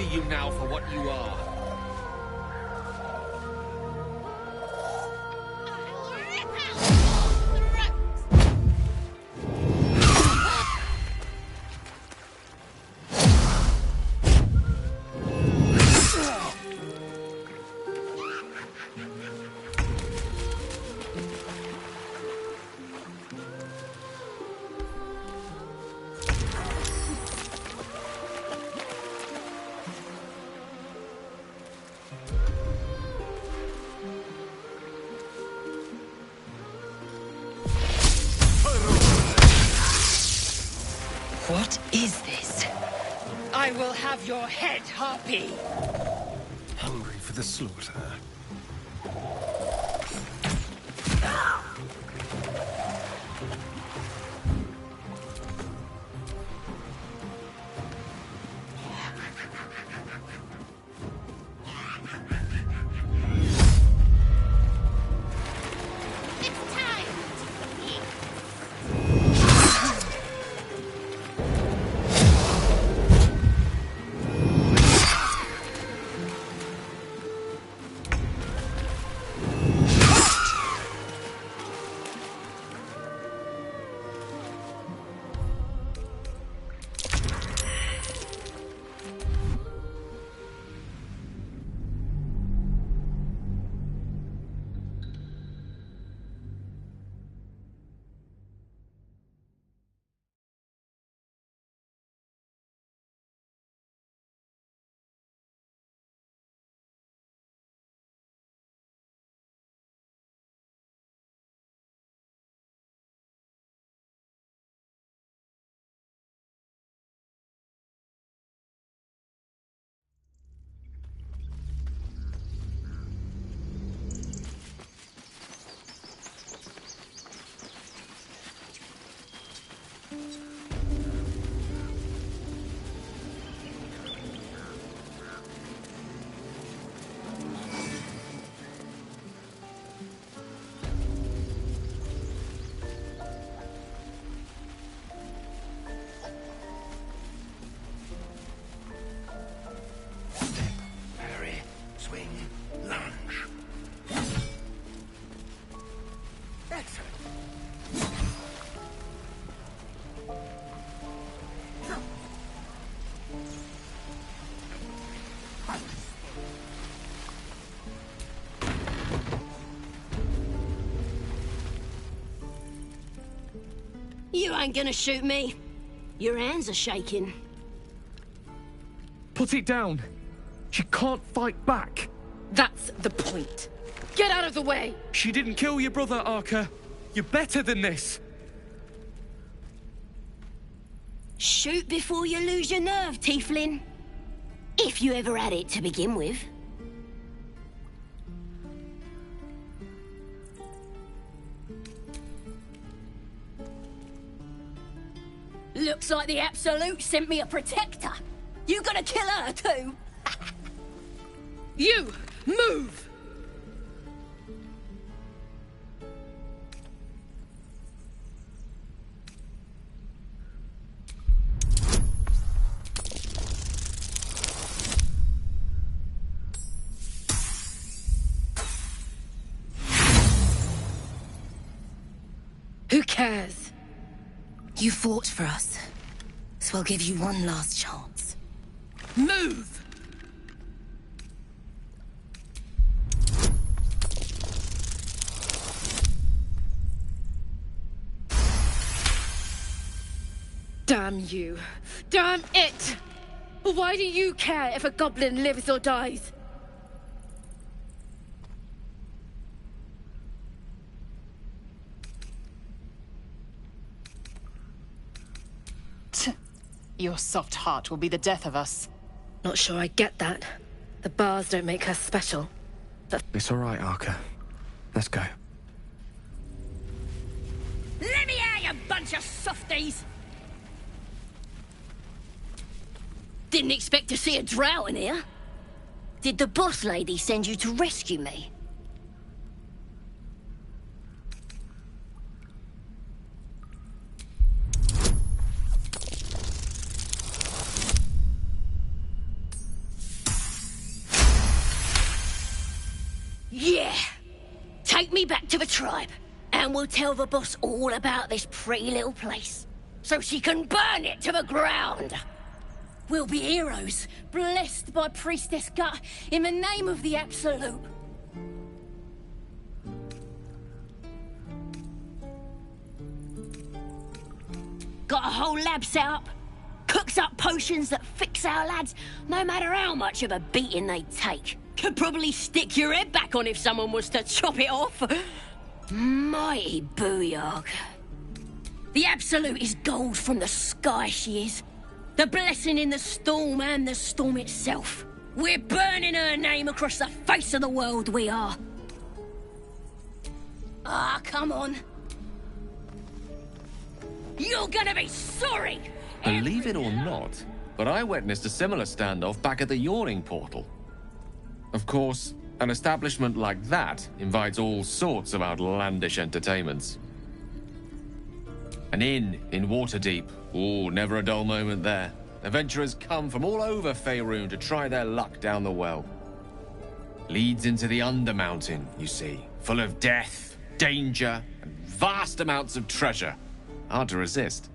see you now for what you are. What is this? I will have your head, Harpy! Hungry for the slaughter. You ain't gonna shoot me. Your hands are shaking. Put it down. She can't fight back. That's the point. Get out of the way! She didn't kill your brother, Arca. You're better than this. Shoot before you lose your nerve, Tiefling. If you ever had it to begin with. Looks like the Absolute sent me a protector. You gonna kill her too? You, move! Who cares? You fought for us, so I'll give you one last chance. Move! Damn you. Damn it! Why do you care if a goblin lives or dies? Your soft heart will be the death of us. Not sure I get that. The bars don't make her special. But It's all right, Arca. Let's go. let me out, you bunch of softies! Didn't expect to see a drow in here. Did the boss lady send you to rescue me? to the tribe, and we'll tell the boss all about this pretty little place, so she can burn it to the ground. We'll be heroes, blessed by Priestess Gut, in the name of the Absolute. Got a whole lab set up. Cooks up potions that fix our lads, no matter how much of a beating they take. Could probably stick your head back on if someone was to chop it off. Mighty booyog. The Absolute is gold from the sky, she is. The blessing in the storm and the storm itself. We're burning her name across the face of the world, we are. Ah, come on. You're gonna be sorry! Believe it or not, but I witnessed a similar standoff back at the Yawning Portal. Of course, an establishment like that invites all sorts of outlandish entertainments. An inn in Waterdeep. Ooh, never a dull moment there. Adventurers come from all over Faerun to try their luck down the well. Leads into the Undermountain, you see, full of death, danger, and vast amounts of treasure. Hard to resist.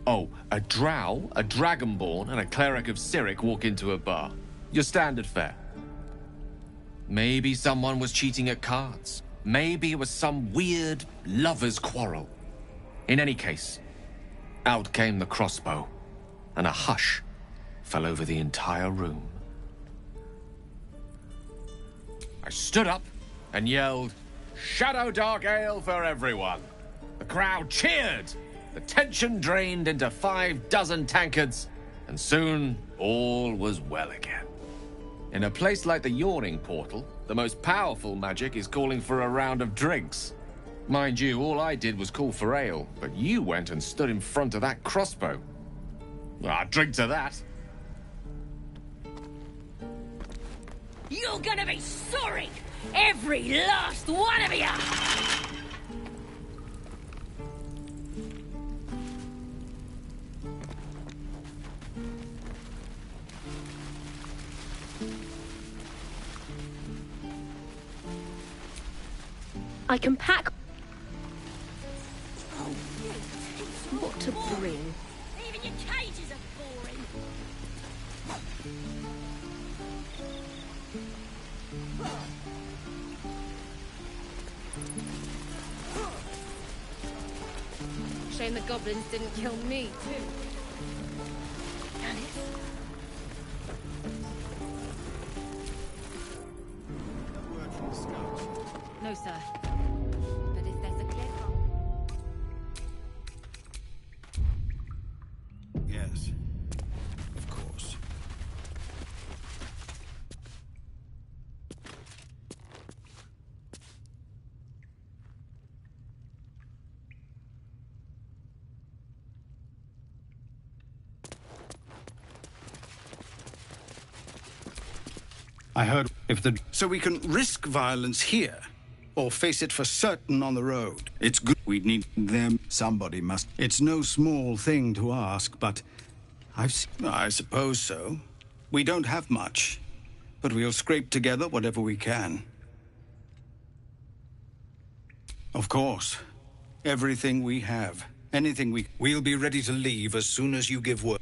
Oh, a drow, a dragonborn, and a cleric of Cyric walk into a bar. Your standard fare. Maybe someone was cheating at cards. Maybe it was some weird lover's quarrel. In any case, out came the crossbow, and a hush fell over the entire room. I stood up and yelled, "Shadow Dark Ale for everyone!" The crowd cheered. The tension drained into 6 tankards, and soon all was well again. In a place like the Yawning Portal, the most powerful magic is calling for a round of drinks. Mind you, all I did was call for ale, but you went and stood in front of that crossbow. I'd drink to that. You're gonna be sorry! Every last one of you! I can pack... What to bring? Even your cages are boring. Shame the goblins didn't kill me, too. No, sir. But if there's a clear path... Yes, of course. I heard if the... So we can risk violence here, or face it for certain on the road. It's good we need them. Somebody must... It's no small thing to ask, but I suppose so. We don't have much, but we'll scrape together whatever we can. Of course. Everything we have. Anything we... We'll be ready to leave as soon as you give word.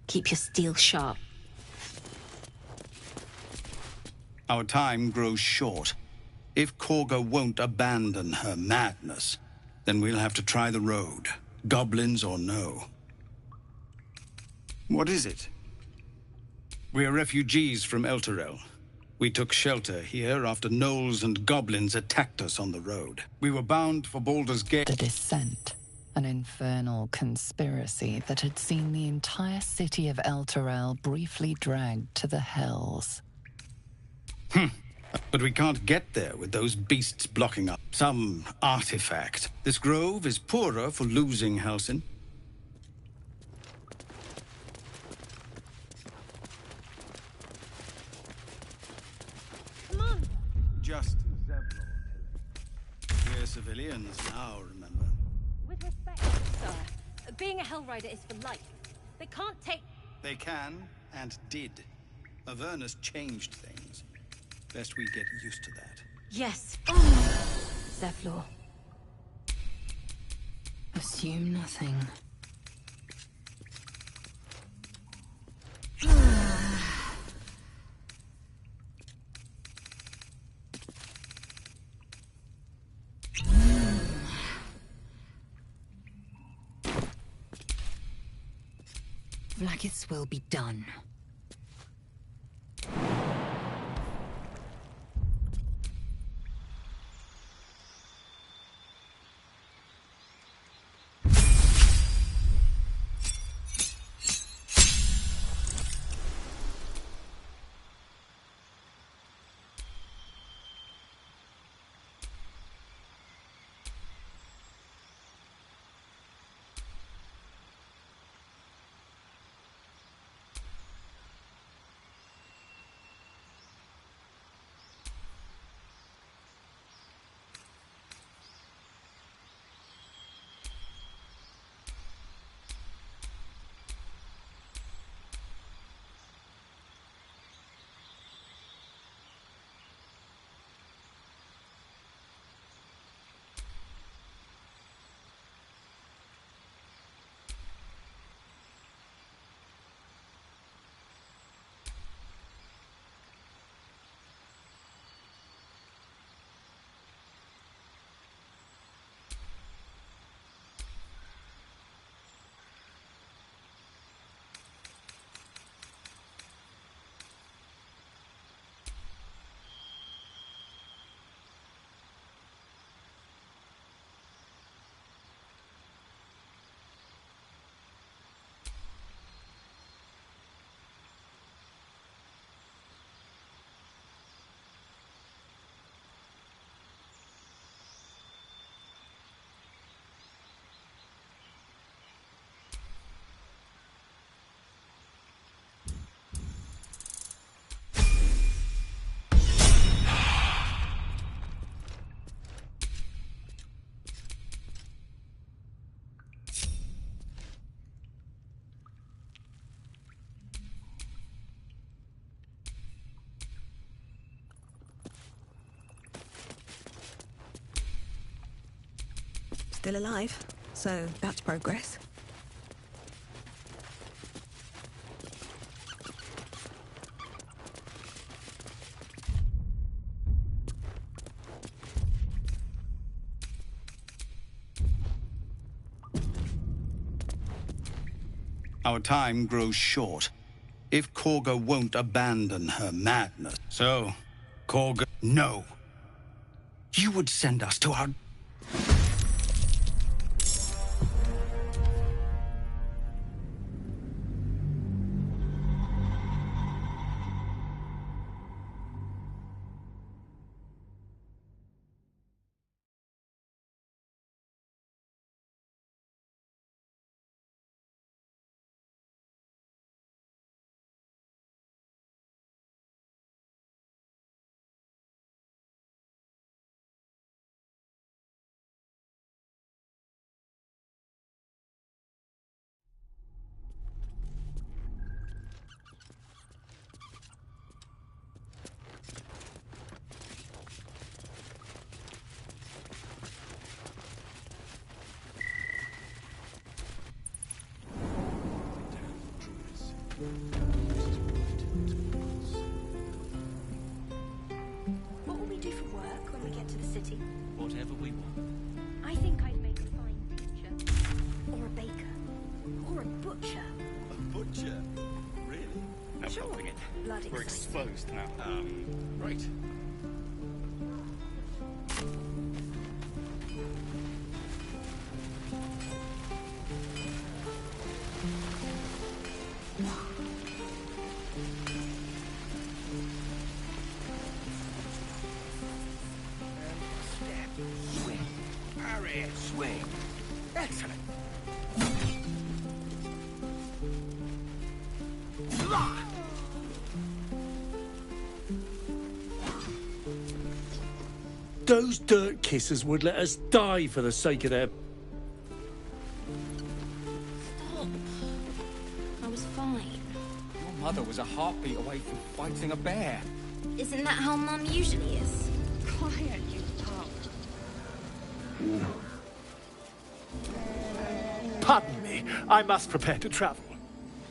Keep your steel sharp. Our time grows short. If Kagha won't abandon her madness, then we'll have to try the road, goblins or no. What is it? We're refugees from Elturel. We took shelter here after gnolls and goblins attacked us on the road. We were bound for Baldur's Gate. The Descent, an infernal conspiracy that had seen the entire city of Elturel briefly dragged to the hells. But we can't get there with those beasts blocking up. Some artifact. This grove is poorer for losing Halsin. Come on. Just Zevlor. We're civilians now, remember? With respect, sir, being a Hellrider is for life. They can't take... They can and did. Avernus changed things. Best we get used to that. Yes. Zevlor. Assume nothing. Vlaakith's will be done. Still alive, so that's progress. Our time grows short. If Kagha won't abandon her madness. So, Kagha, no. You would send us to our... What will we do for work when we get to the city? Whatever we want. I think I'd make a fine teacher. Or a baker. Or a butcher. A butcher? Really? No Sure. helping it. Blood We're exciting. exposed now. Right. Swing. Parry. Swing. Excellent. Those dirt kissers would let us die for the sake of their... Stop. I was fine. Your brother was a heartbeat away from fighting a bear. Isn't that how Mum usually is? Quiet, you punk. Pardon me, I must prepare to travel.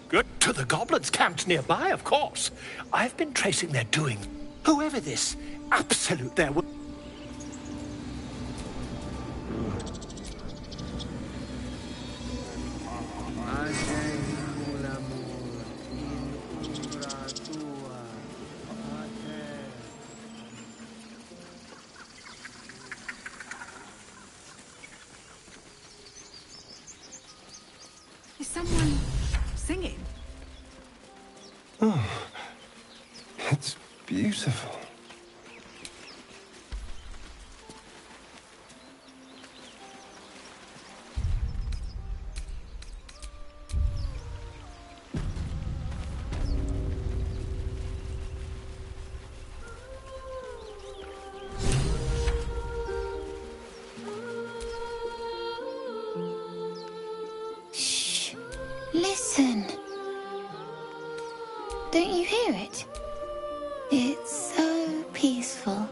Good. To the goblins camped nearby, of course. I've been tracing their doing. Whoever this absolute there was. Is someone singing? Oh, it's beautiful. Listen. Don't you hear it? It's so peaceful.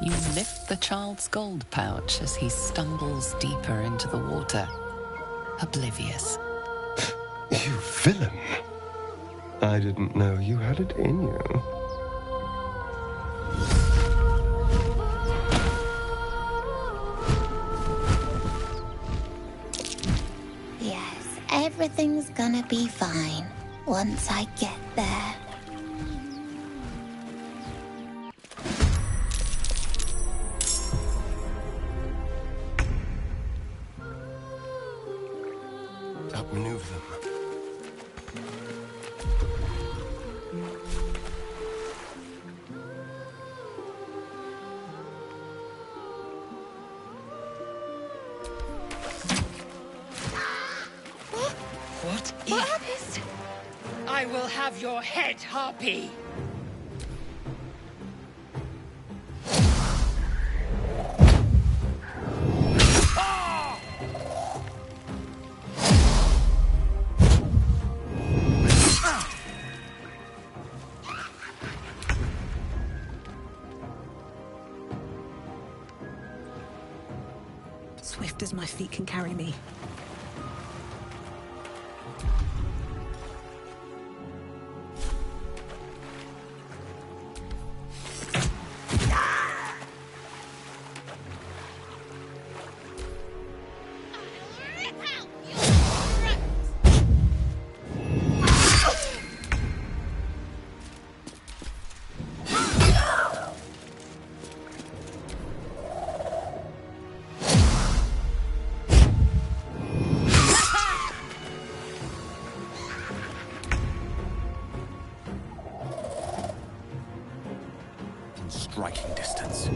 You lift the child's gold pouch as he stumbles deeper into the water, oblivious. You villain. I didn't know you had it in you. Yes, everything's gonna be fine once I get there. Outmaneuver them. What is... I will have your head, Harpy! Swift as my feet can carry me. Striking distance.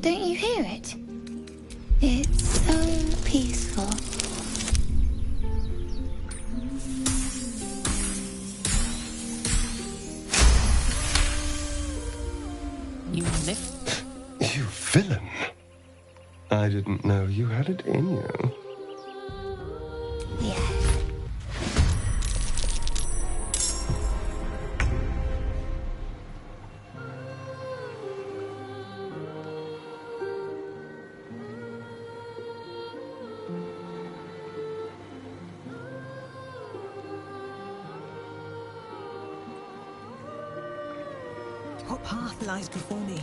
Don't you hear it? It's so peaceful. I didn't know you had it in you. Yes. What path lies before me?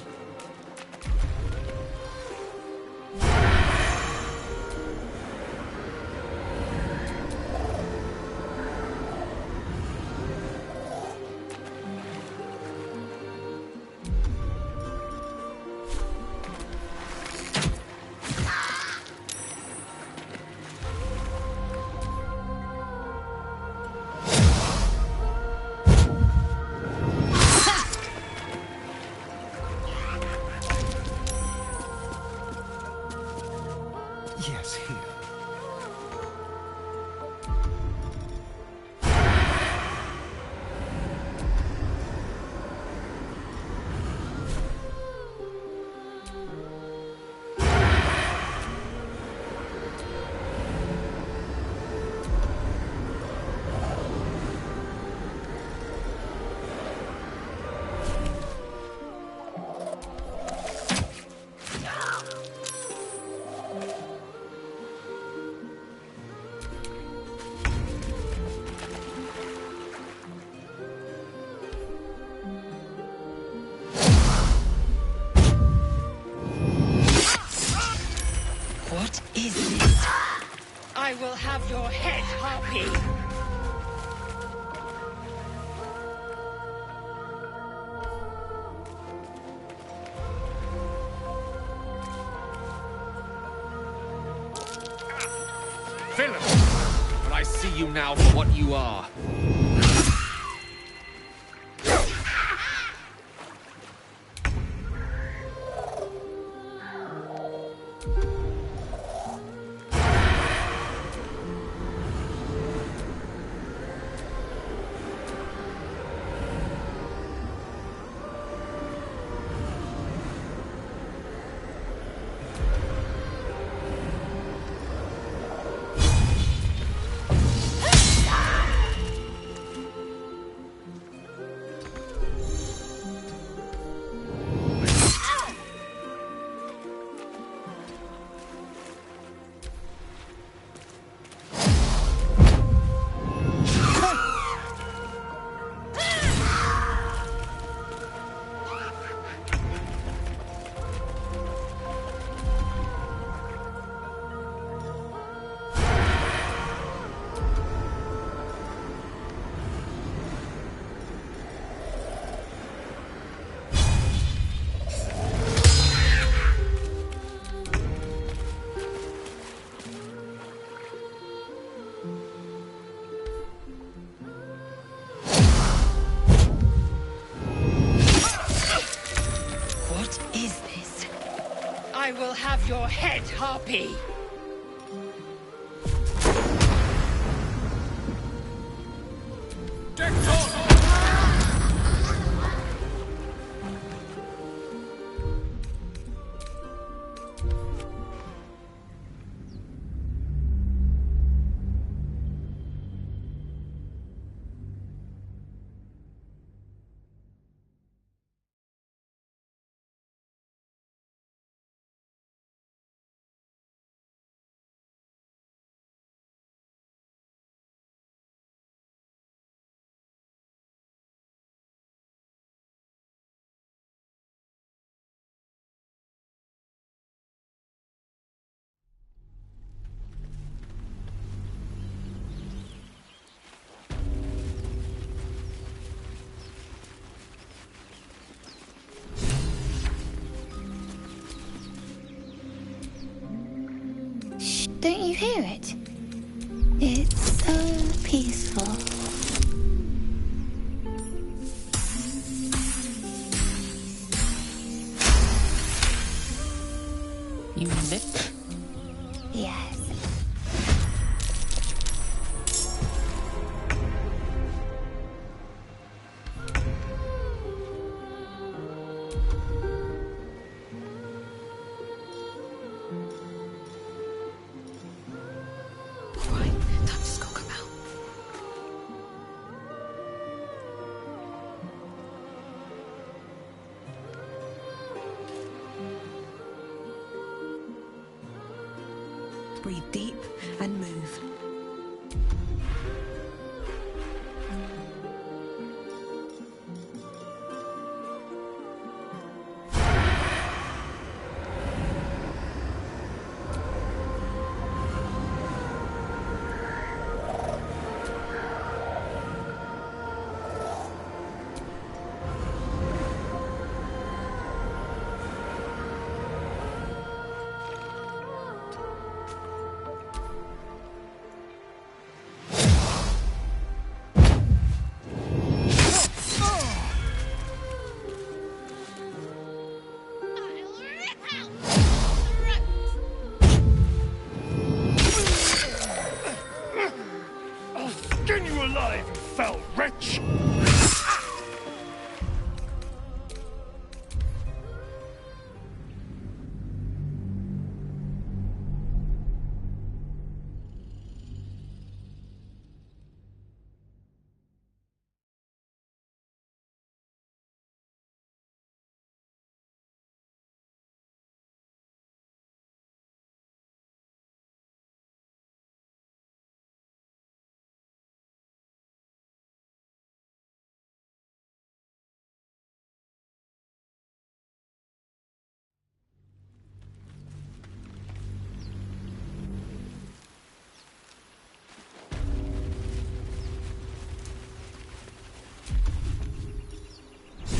Yes, here. What is this? I will have your head, Harpy! Philip! But I see you now for what you are. I will have your head, Harpy! Don't you hear it? It's so peaceful. You lit? Yes. Breathe deep and move. Skin you alive, you foul wretch!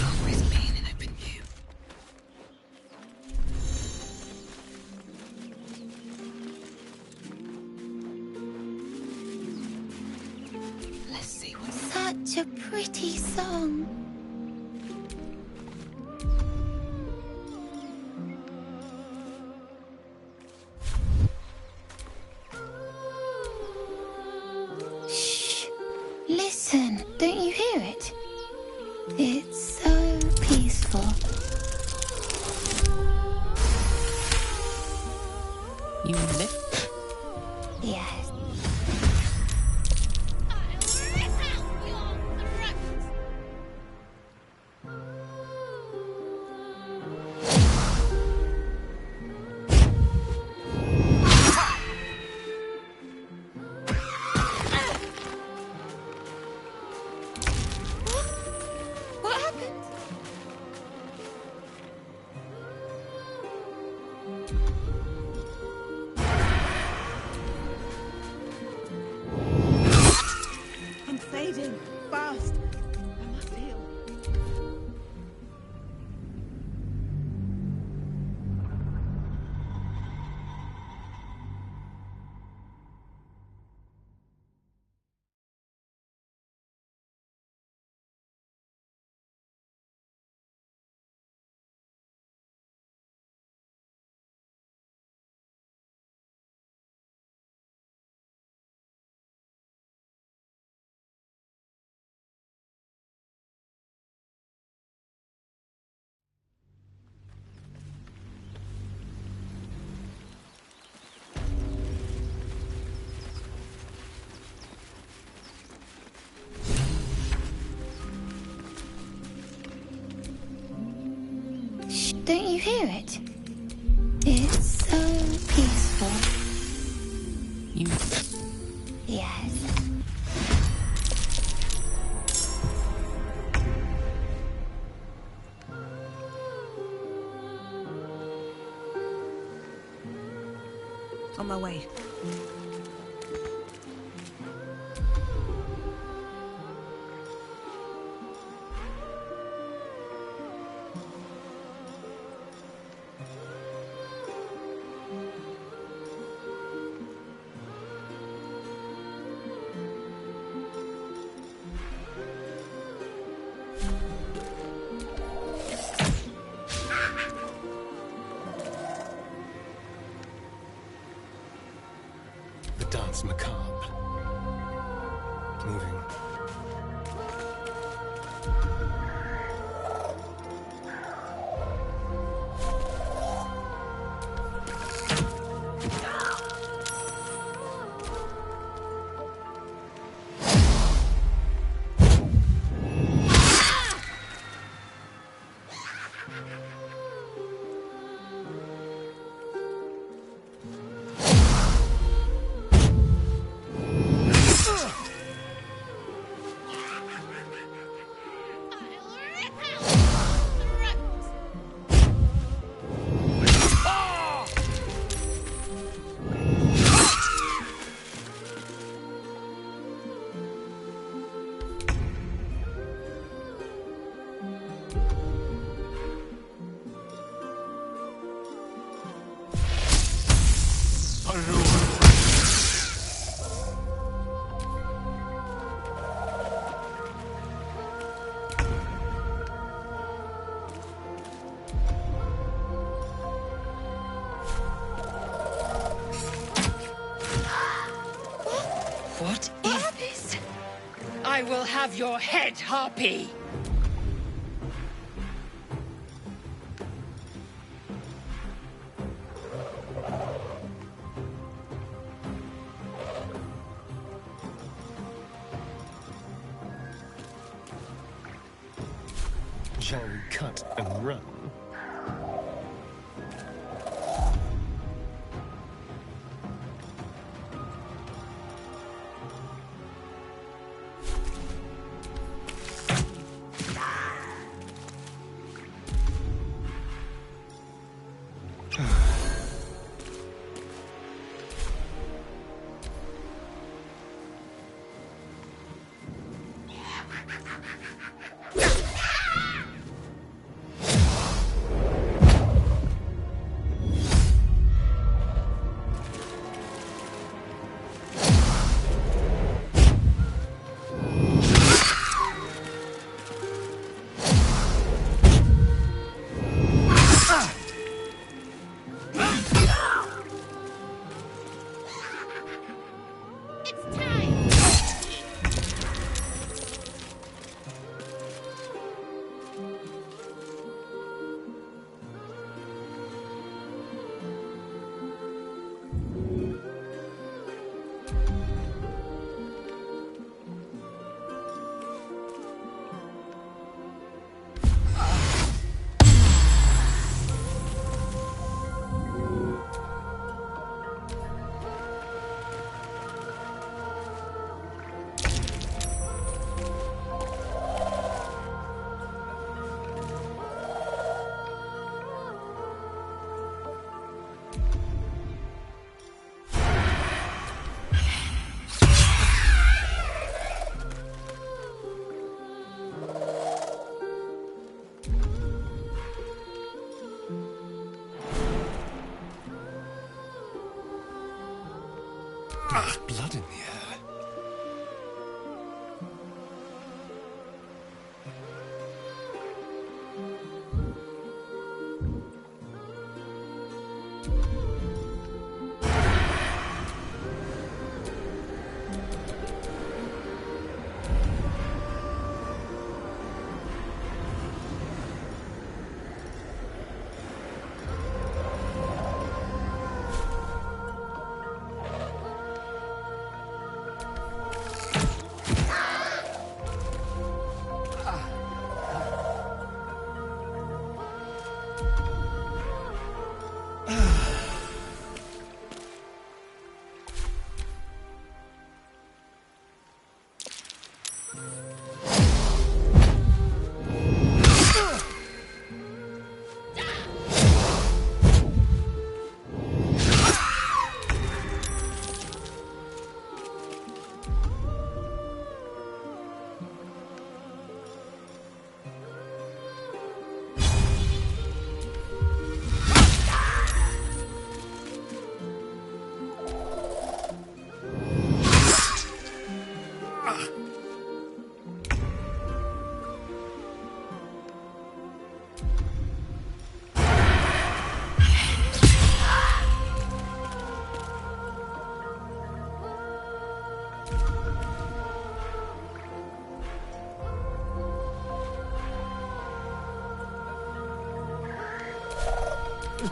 Always been an open view. Let's see what's Such a pretty song. Shh. Listen, don't you hear it? It's so peaceful. You lift? Yes. What happened? I'm fading. Fast. I must heal. Shh, don't you hear it? It's so peaceful. You. Yes. On my way. The dance macabre. Moving. What is this? I will have your head, Harpy! Shall we cut and run? Blood in the air.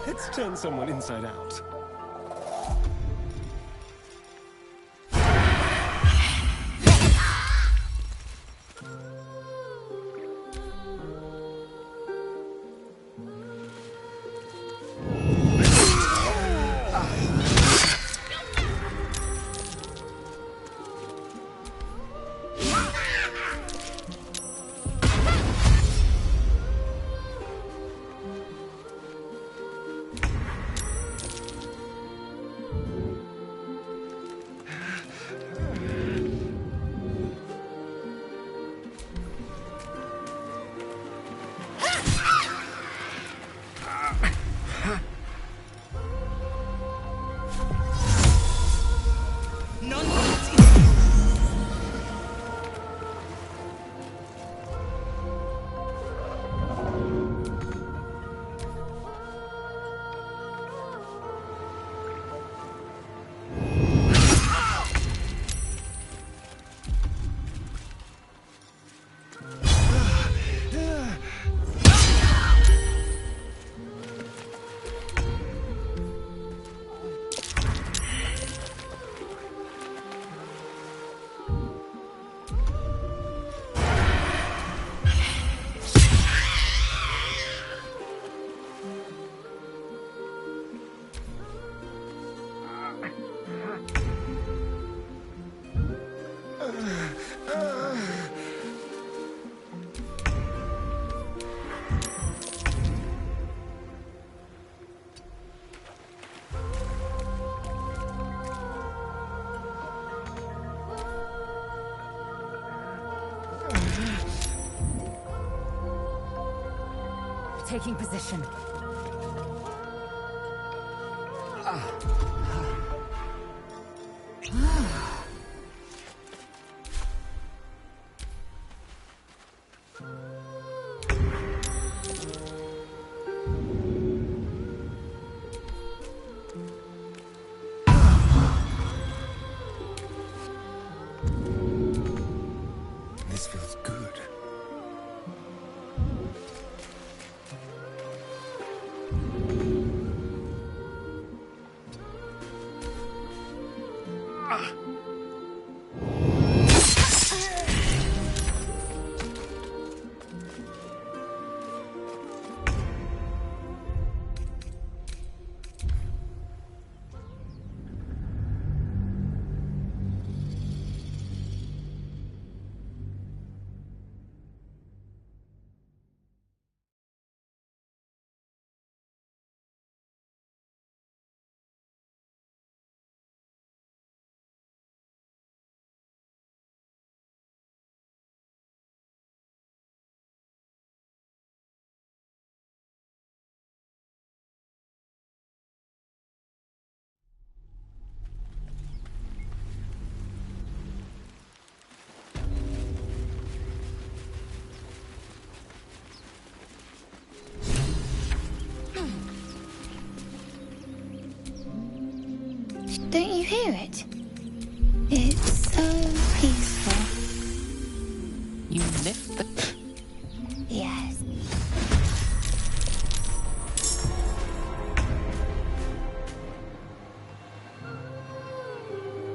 Let's turn someone inside out. taking position. This feels good. Don't you hear it? It's so peaceful. You lift the... Yes.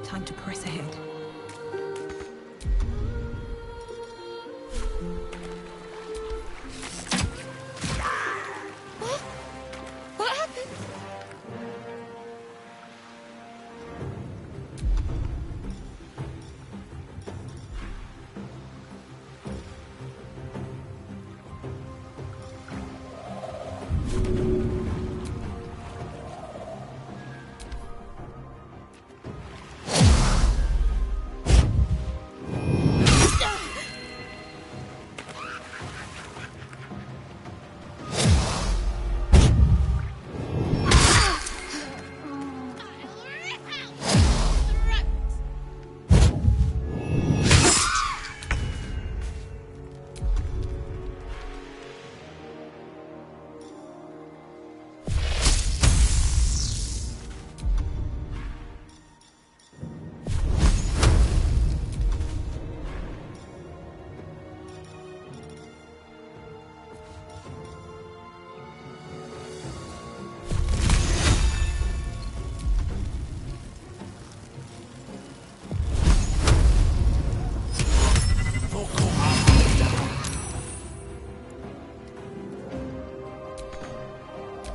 Time to press ahead. What happened?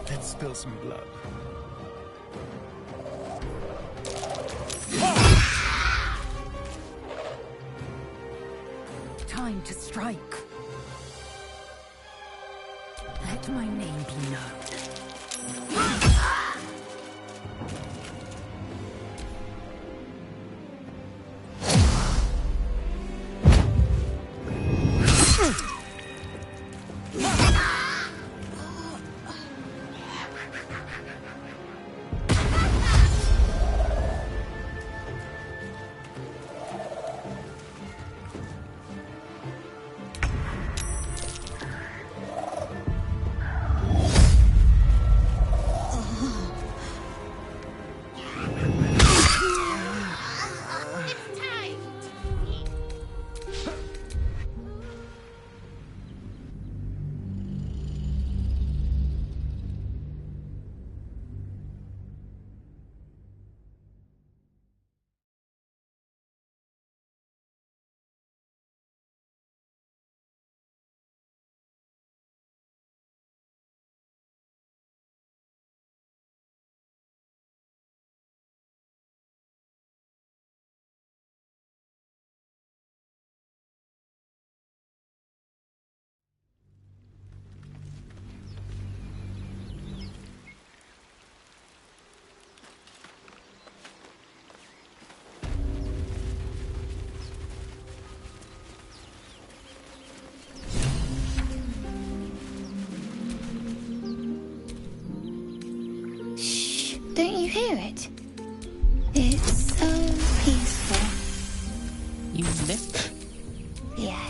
Let's spill some blood. Time to strike. Let my name be known. hear it? It's so peaceful. You lift? Yes.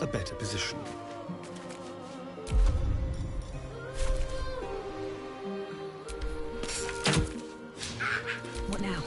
A better position. What now?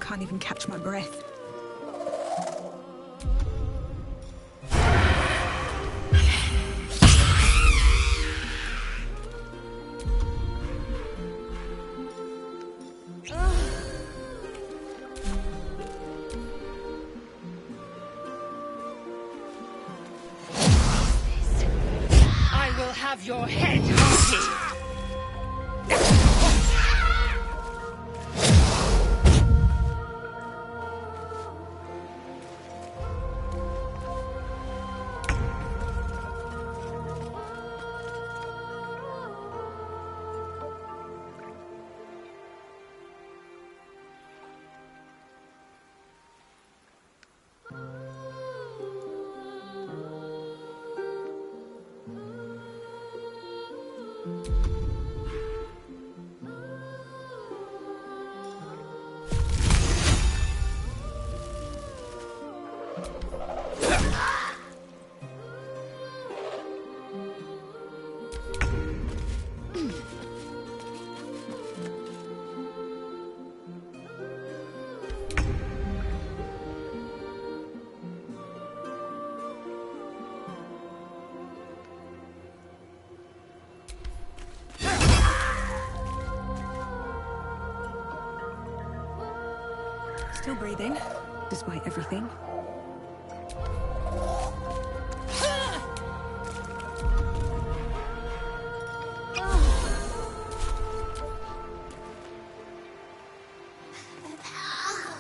Can't even catch my breath. I will have your head, Harpy! Still breathing, despite everything.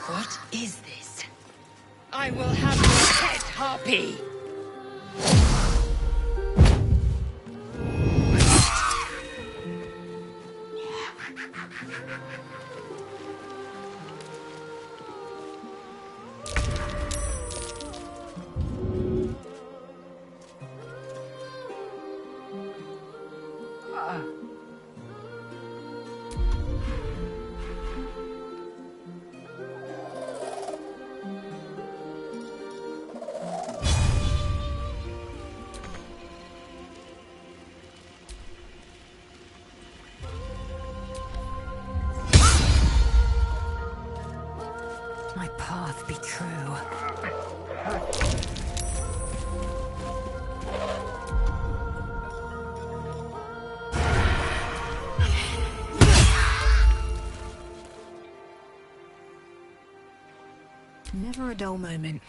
What is this? I will have your head, Harpy! a dull moment.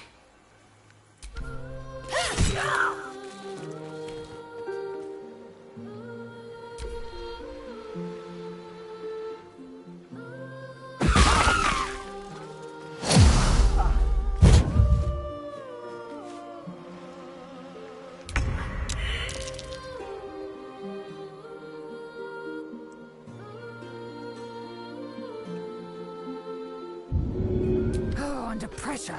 Oh, under pressure.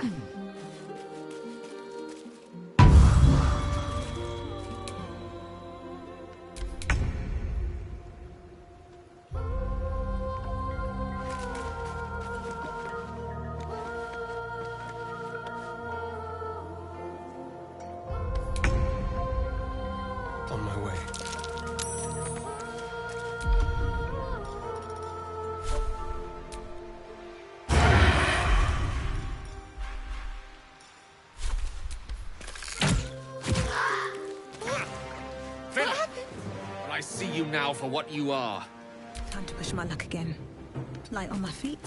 On my way. Philip! Well, I see you now for what you are. Time to push my luck again. Light on my feet.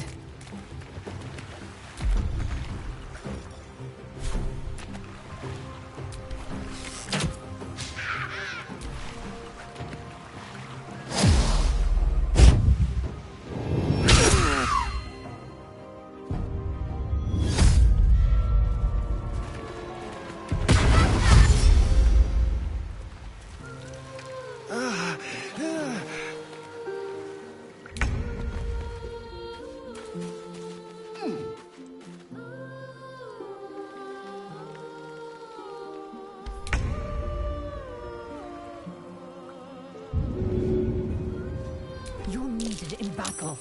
You're needed in battle.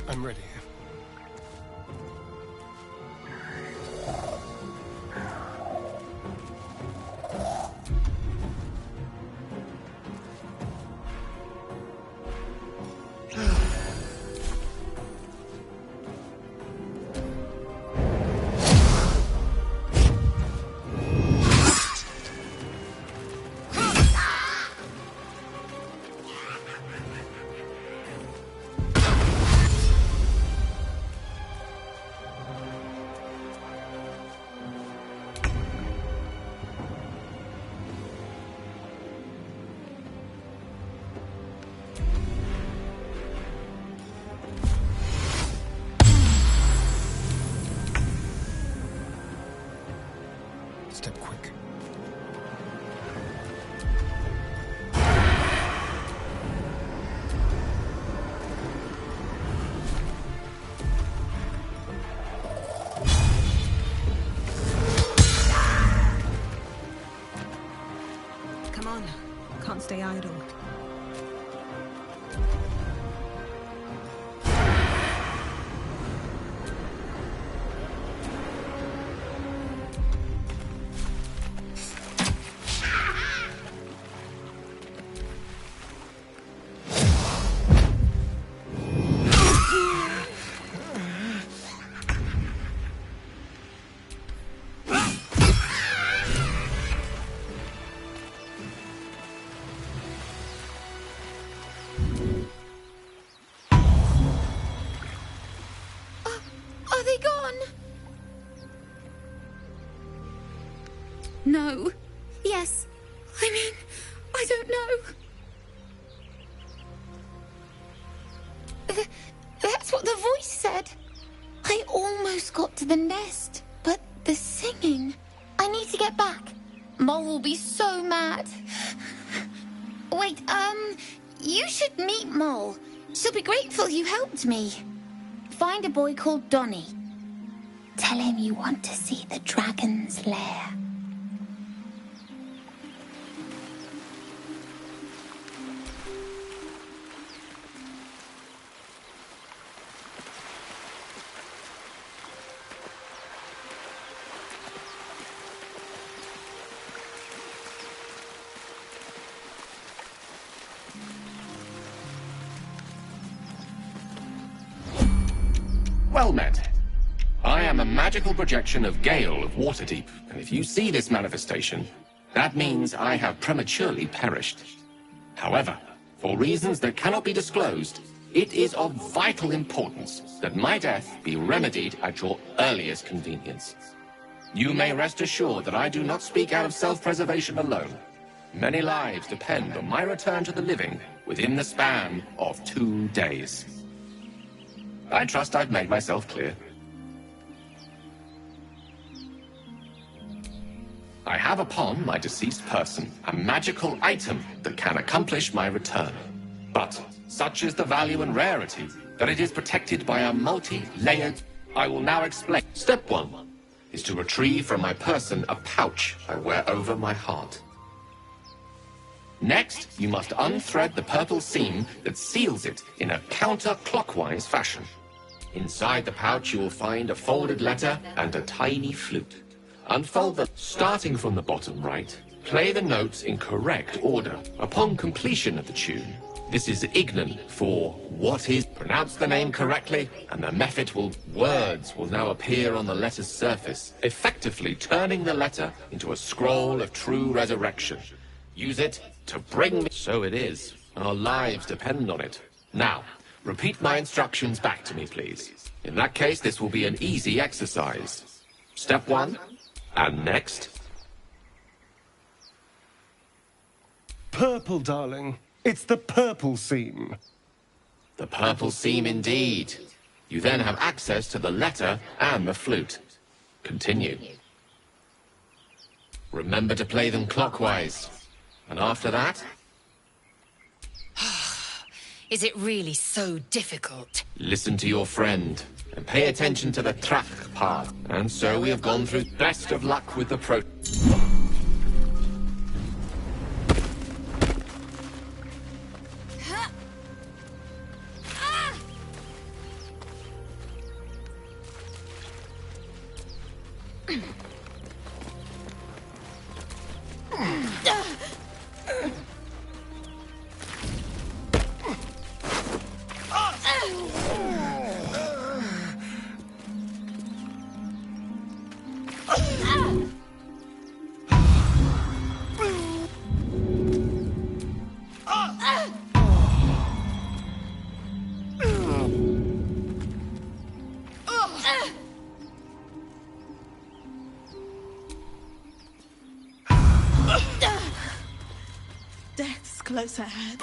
I'm ready. Step quick. stay idle. Are they gone? No. Yes. I mean, I don't know. That's what the voice said. I almost got to the nest, but the singing... I need to get back. Mole will be so mad. Wait, you should meet Mole. She'll be grateful you helped me. Find a boy called Donny. Tell him you want to see the dragon's lair. Well met. I am a magical projection of Gale of Waterdeep, and if you see this manifestation, that means I have prematurely perished. However, for reasons that cannot be disclosed, it is of vital importance that my death be remedied at your earliest convenience. You may rest assured that I do not speak out of self-preservation alone. Many lives depend on my return to the living within the span of 2 days. I trust I've made myself clear. I have upon my deceased person a magical item that can accomplish my return. But such is the value and rarity that it is protected by a multi-layered... I will now explain. Step 1 is to retrieve from my person a pouch I wear over my heart. Next, you must unthread the purple seam that seals it in a counterclockwise fashion. Inside the pouch, you will find a folded letter and a tiny flute. Unfold them, starting from the bottom right. Play the notes in correct order. Upon completion of the tune, this is Ignan for what is. Pronounce the name correctly, and the words will now appear on the letter's surface, effectively turning the letter into a scroll of true resurrection. Use it to bring me. So it is. Our lives depend on it. Now, repeat my instructions back to me, please. In that case, this will be an easy exercise. Step 1, and next. Purple, darling. It's the purple seam. The purple seam indeed. You then have access to the letter and the flute. Continue. Remember to play them clockwise. And after that... Is it really so difficult? Listen to your friend, and pay attention to the track path. And so we have gone through. Best of luck with the pro... Death's close at hand.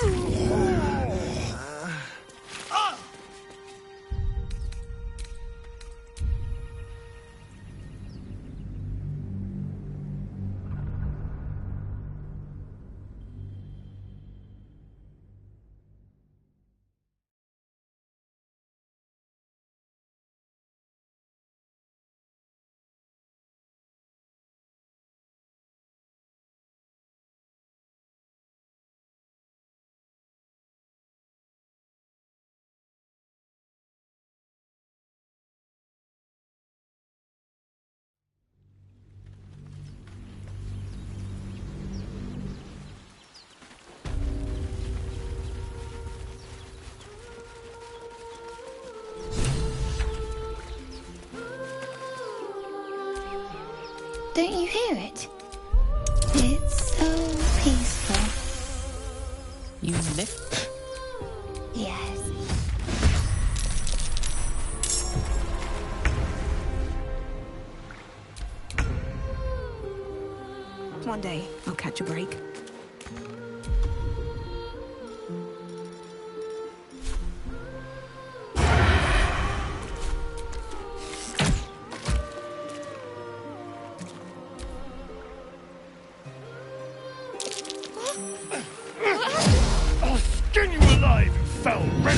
don't you hear it? It's so peaceful. You lift? Yes. One day, I'll catch a break. I'll skin you alive, you foul wretch!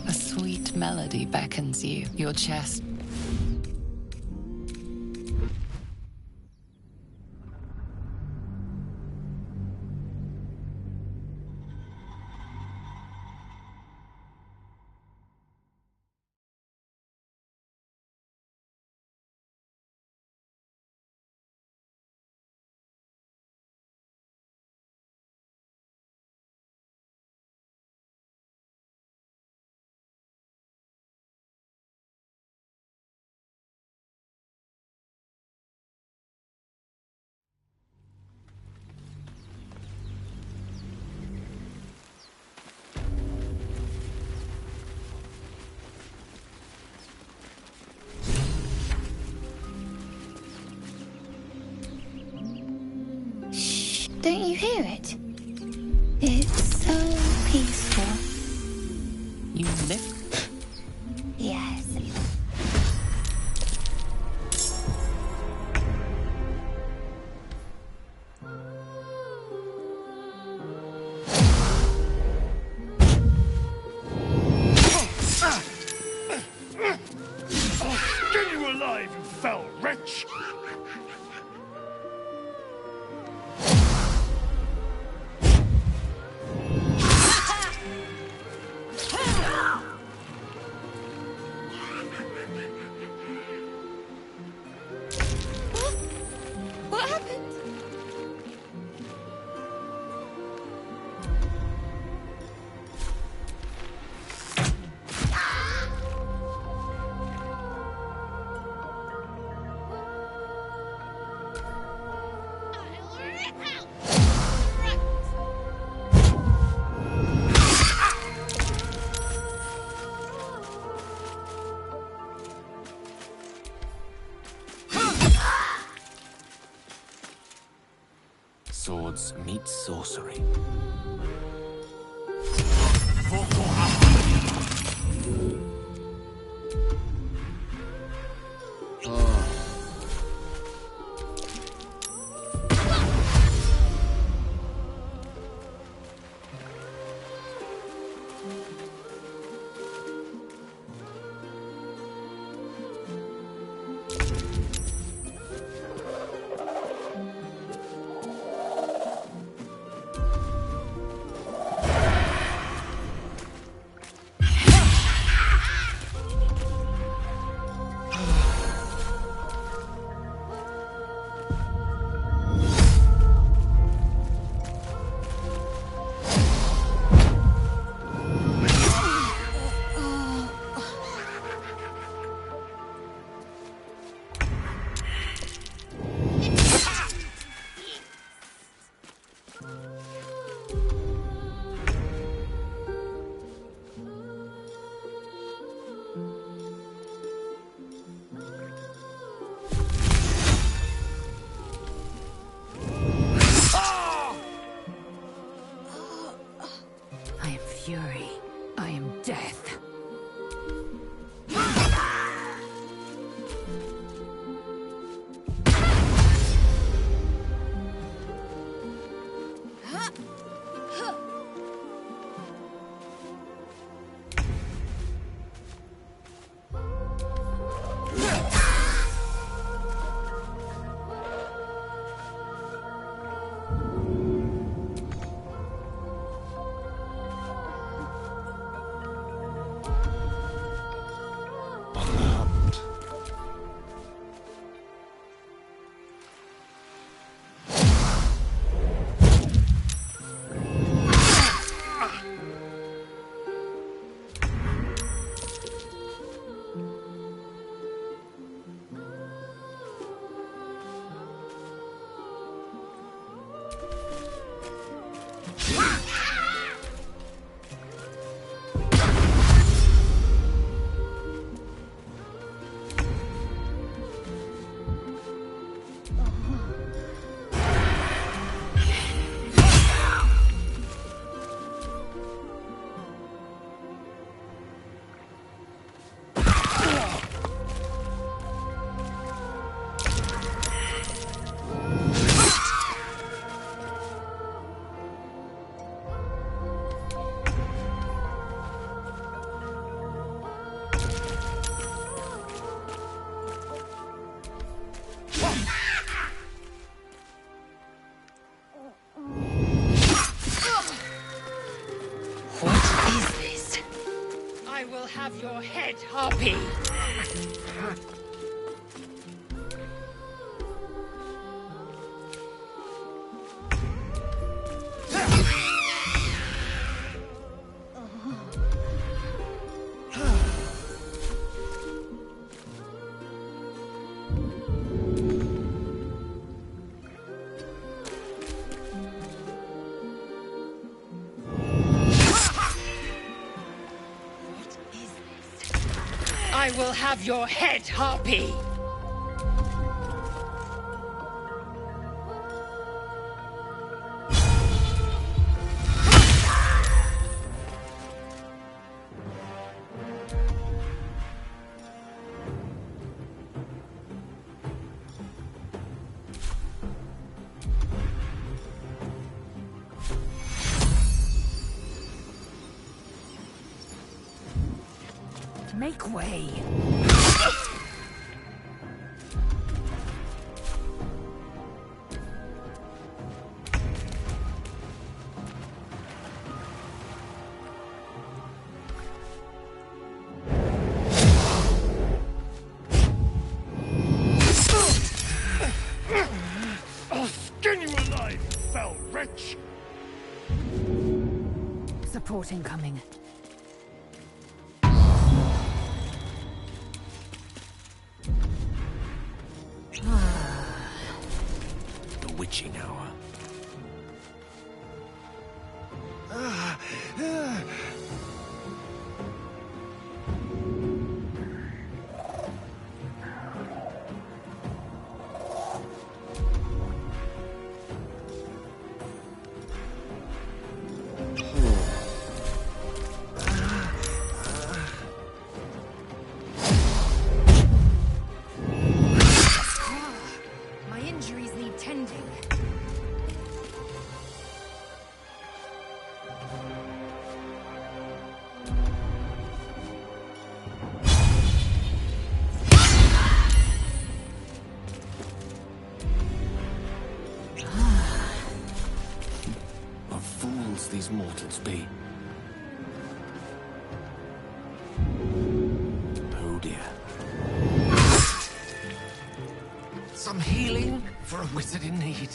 A sweet melody beckons you, your chest. Don't you hear it? It's so peaceful. You lift? Yes. I'll skin you alive, you foul wretch! What happened? Swords meet sorcery. death. Have your head, Harpy! I will have your head, Harpy! Make way. I'll skin you alive, fell wretch! Support incoming. The witching hour. My injuries need tending. What fools these mortals be. Oh dear. Some healing for a wizard in need.